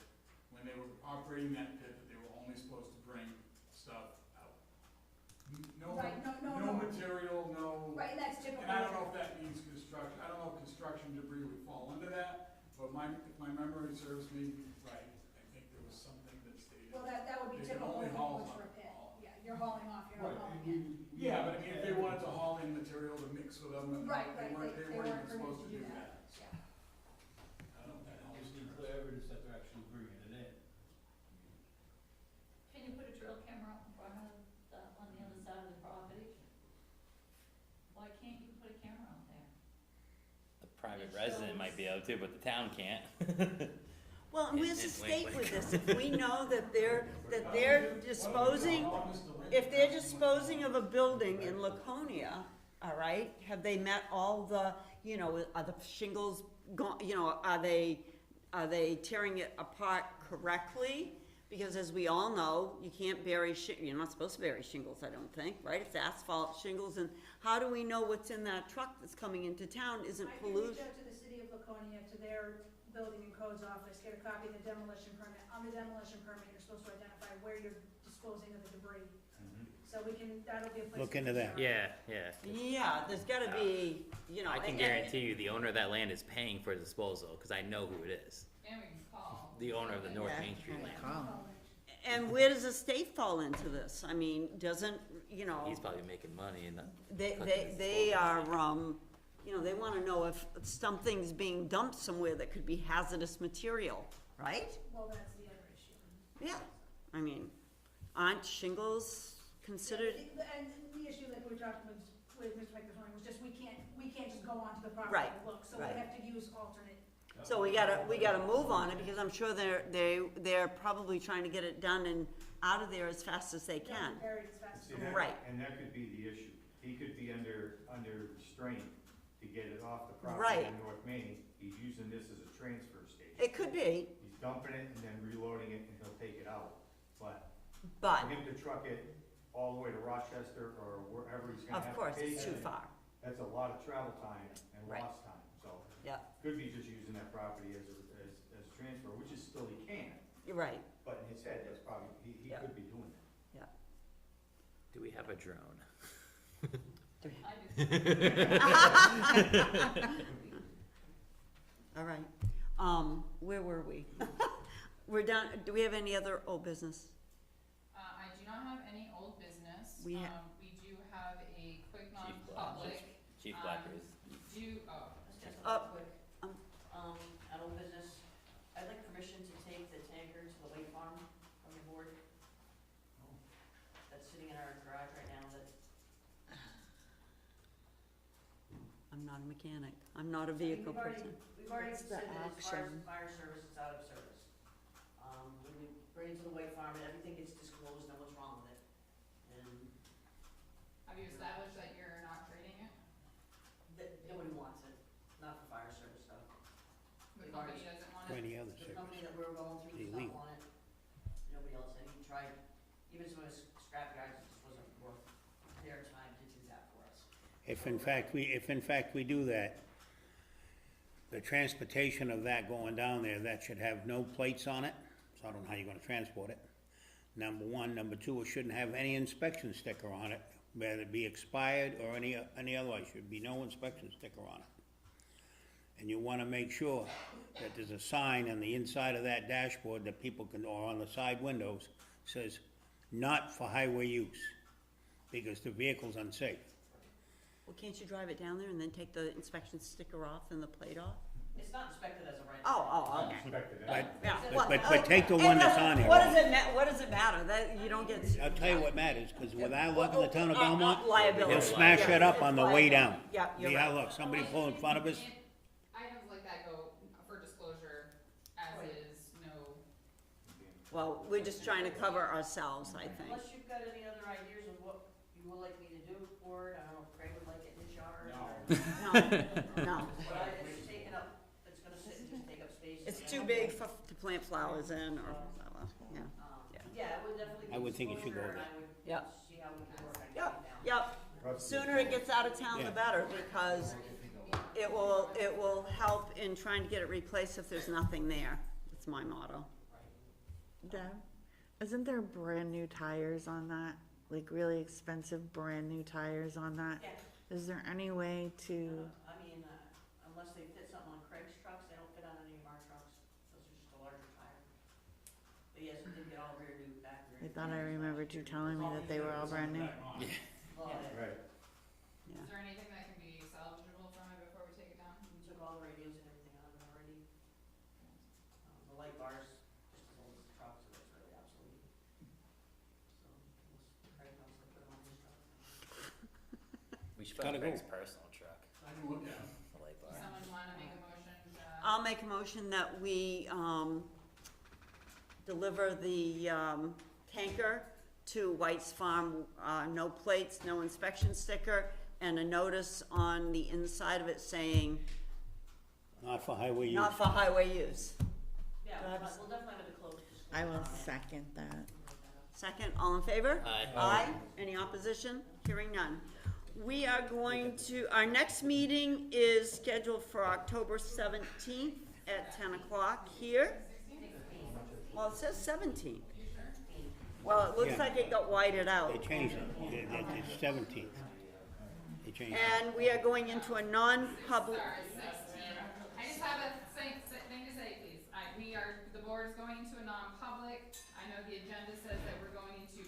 when they were operating that pit, that they were only supposed to bring stuff out. No, Right, no. no material, no. Right, and that's typical. And I don't know if that means construction, I don't know if construction debris would fall under that, but if my memory serves me right, I think there was something that stated. Well, that would be They can typical only haul language for a off. pit. Yeah, you're hauling off, you're not hauling in. Yeah, but I mean, if they wanted to haul in material to mix with them, and Right, they weren't they even weren't supposed to permitted do that. Yeah. I don't know if that helps. Just need clear evidence that they're actually bringing it in. Can you put a drill camera up in front of on the other side of the property? Why can't you put a camera out there? The private It resident shows- might be able to, but the town can't. Well, and where's the It's state wink, with wink. this? If we know that they're disposing, if they're disposing of a building in Laconia, all right, have they met all the, you know, are the shingles gone, you know, are they tearing it apart correctly? Because as we all know, you can't bury you're not supposed to bury shingles, I don't think, right? It's asphalt shingles, and how do we know what's in that truck that's coming into town isn't I can pollution? reach out to the city of Laconia, to their building and codes office, get a copy of the demolition permit. On the demolition permit, you're supposed to identify where you're disposing of the debris. So we can, that'll be a place. Look to into that. start. Yeah. Yeah, there's gotta be, you know. I can and- guarantee you the owner of that land is paying for disposal, cause I know who it is. And we can call. The owner of the North Yeah. Main Street land. And where does the state fall into this? I mean, doesn't, you know, He's probably making money and they are, you know, they wanna know if something's being dumped somewhere that could be hazardous material, right? Well, that's the other issue. Yeah, I mean, aren't shingles considered? And the issue that we were talking with Mr. Mike this morning was just, we can't just go onto the property Right, and look, so we right. have to use alternate. So we gotta move on it, because I'm sure they're probably trying to get it done and out of there as fast as they can. Buried as fast as See, possible. that- Right. And that could be the issue. He could be under restraint to get it off the property Right. in North Main. He's using this as a transfer station. It could be, He's dumping it and then reloading it and he'll take it out. But but, for him to truck it all the way to Rochester or wherever he's gonna of have course, to take it's it, too far, that's a lot of travel time and Right. lost time. So yeah, could be just using that property as transfer, which is still he can. you're right, But in his head, that's probably, he Yeah. could be doing that. yeah. do we have a drone? I do. All right, where were we? We're done, do we have any other old business? I do not have any old business. We ha- We do have a quick Chief non-public. Chief Um, Blackers. Let's just Uh, quick, um, on old business, I'd like permission to take the tanker to the Lake Farm from the board. That's sitting in our garage right now, that, I'm not a mechanic, I'm not a vehicle person. We've already What's the said that as far as auction? fire service, it's out of service. When we bring it to the Lake Farm, and everything gets disclosed and what's wrong with it. And Have you established that you're not trading it? nobody wants it, not for fire service stuff. The They've company already- doesn't want For it? any other The service. company that we're going through does Illegal. not want it, nobody else, and he tried, even some of his scrap guys, it just wasn't worth their time to do that for us. If in fact we do that, the transportation of that going down there, that should have no plates on it, so I don't know how you're gonna transport it. Number one, number two, it shouldn't have any inspection sticker on it, whether it be expired or any otherwise, should be no inspection sticker on it. And you wanna make sure that there's a sign on the inside of that dashboard that people can, or on the side windows, says, not for highway use, because the vehicle's unsafe. Well, can't you drive it down there and then take the inspection sticker off and the plate off? It's not inspected as of right now. Oh, okay. Expected But, Yeah, but take the one that's on here. What does it matter, that, you don't get. I'll tell you what matters, cause with our luck in the town of Belmont, Liability. they'll smash it up on the way down. Yeah, you're Yeah, right. look, somebody pull in front of us, Items like that go for disclosure as is, no. Well, we're just trying to cover ourselves, I think. Unless you've got any other ideas of what you would like me to do for it, I don't know if Craig would like it in his yard, No, or. No. But it's taking up, it's gonna sit and just take up space. It's too big for, to plant flowers in or whatever, yeah. Yeah, it would definitely I be would think it should go disclosure, and there. I would Yep. see how we can work on Yep, getting down. yep. Sooner it gets out of town, the Yeah. better, because it will help in trying to get it replaced if there's nothing there. That's my motto. Deb, isn't there brand new tires on that? Like really expensive brand new tires on that? Yeah. Is there any way to, I mean, unless they fit something on Craig's trucks, they don't fit on any of our trucks, those are just a larger tire. But yes, it did get all rear new, back rear. I thought I remembered you telling me that they were all brand new. Well, Right. Is there anything that can be salvageable from it before we take it down? we took all the radios and everything out of it already. The light bars, just as old as the truck, so that's really obsolete. So, unless Craig wants to put them on his truck. We should put Gotta on Craig's go. personal truck, I can look at it. the light bar. Someone wanna make a motion to? I'll make a motion that we, deliver the, tanker to White's Farm, no plates, no inspection sticker, and a notice on the inside of it saying, Not for highway use. not for highway use. Yeah, Do I we'll have a we'll definitely have it closed. I will second that. Second, all in favor? Aye. Aye. Any opposition? Hearing none. We are going to, our next meeting is scheduled for October 17th at 10 o'clock here. Well, it says 17th. Well, it looks Yeah. like it got whited out. They changed it, it's 17th. They changed it. And we are going into a non-public, Sorry, 16. I just have a thing to say, please. The board's going into a non-public. I know the agenda says that we're going into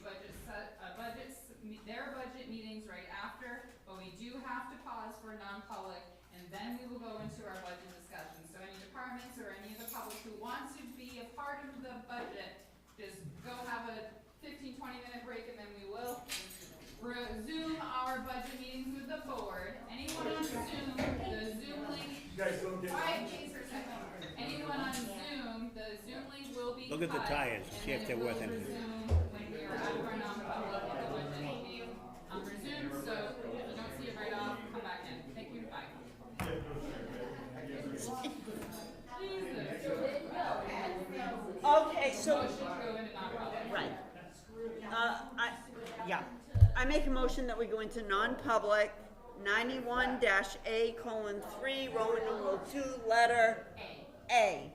their budget meetings right after, but we do have to pause for a non-public, and then we will go into our budget discussion. So any departments or any of the public who wants to be a part of the budget, just go have a 15-20 minute break, and then we will resume our budget meetings with the board. Anyone on Zoom, the Zoom link. You guys don't get. Quiet please for a second. Anyone on Zoom, the Zoom link will be Look at the cut, tires, and see if then they're it worth will anything. resume when we are out of our non-public and the budget meeting resumed. So if you don't see it right off, come back in. Thank you. Bye. okay, so, Motion to go into non-public. right. I make a motion that we go into non-public, 91-A:3, Roman numeral 2, letter A.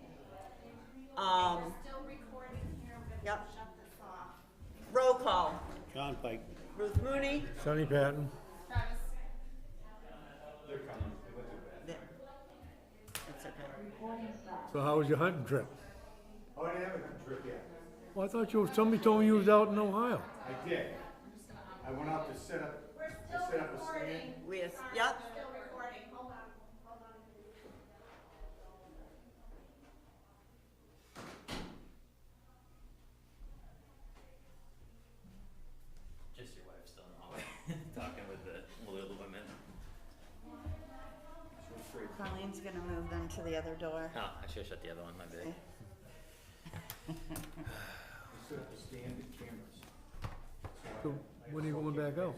Still recording here, I'm gonna Yep. shut this off. Roll call. John Pike. Ruth Mooney. Sonny Patton. Travis. They're coming, they went through that. There. That's okay. So how was your hunting trip? Oh, I didn't have a good trip yet. Well, I thought somebody told me you was out in Ohio. I did. I went out to set up, We're I still set up a recording. stand. We, yep. Still recording, hold on. Just your wife still in the hallway, talking with the little women. Colleen's gonna move them to the other door. Oh, I should've shut the other one, my bad. I set up a stand and cameras. So when are you going back out?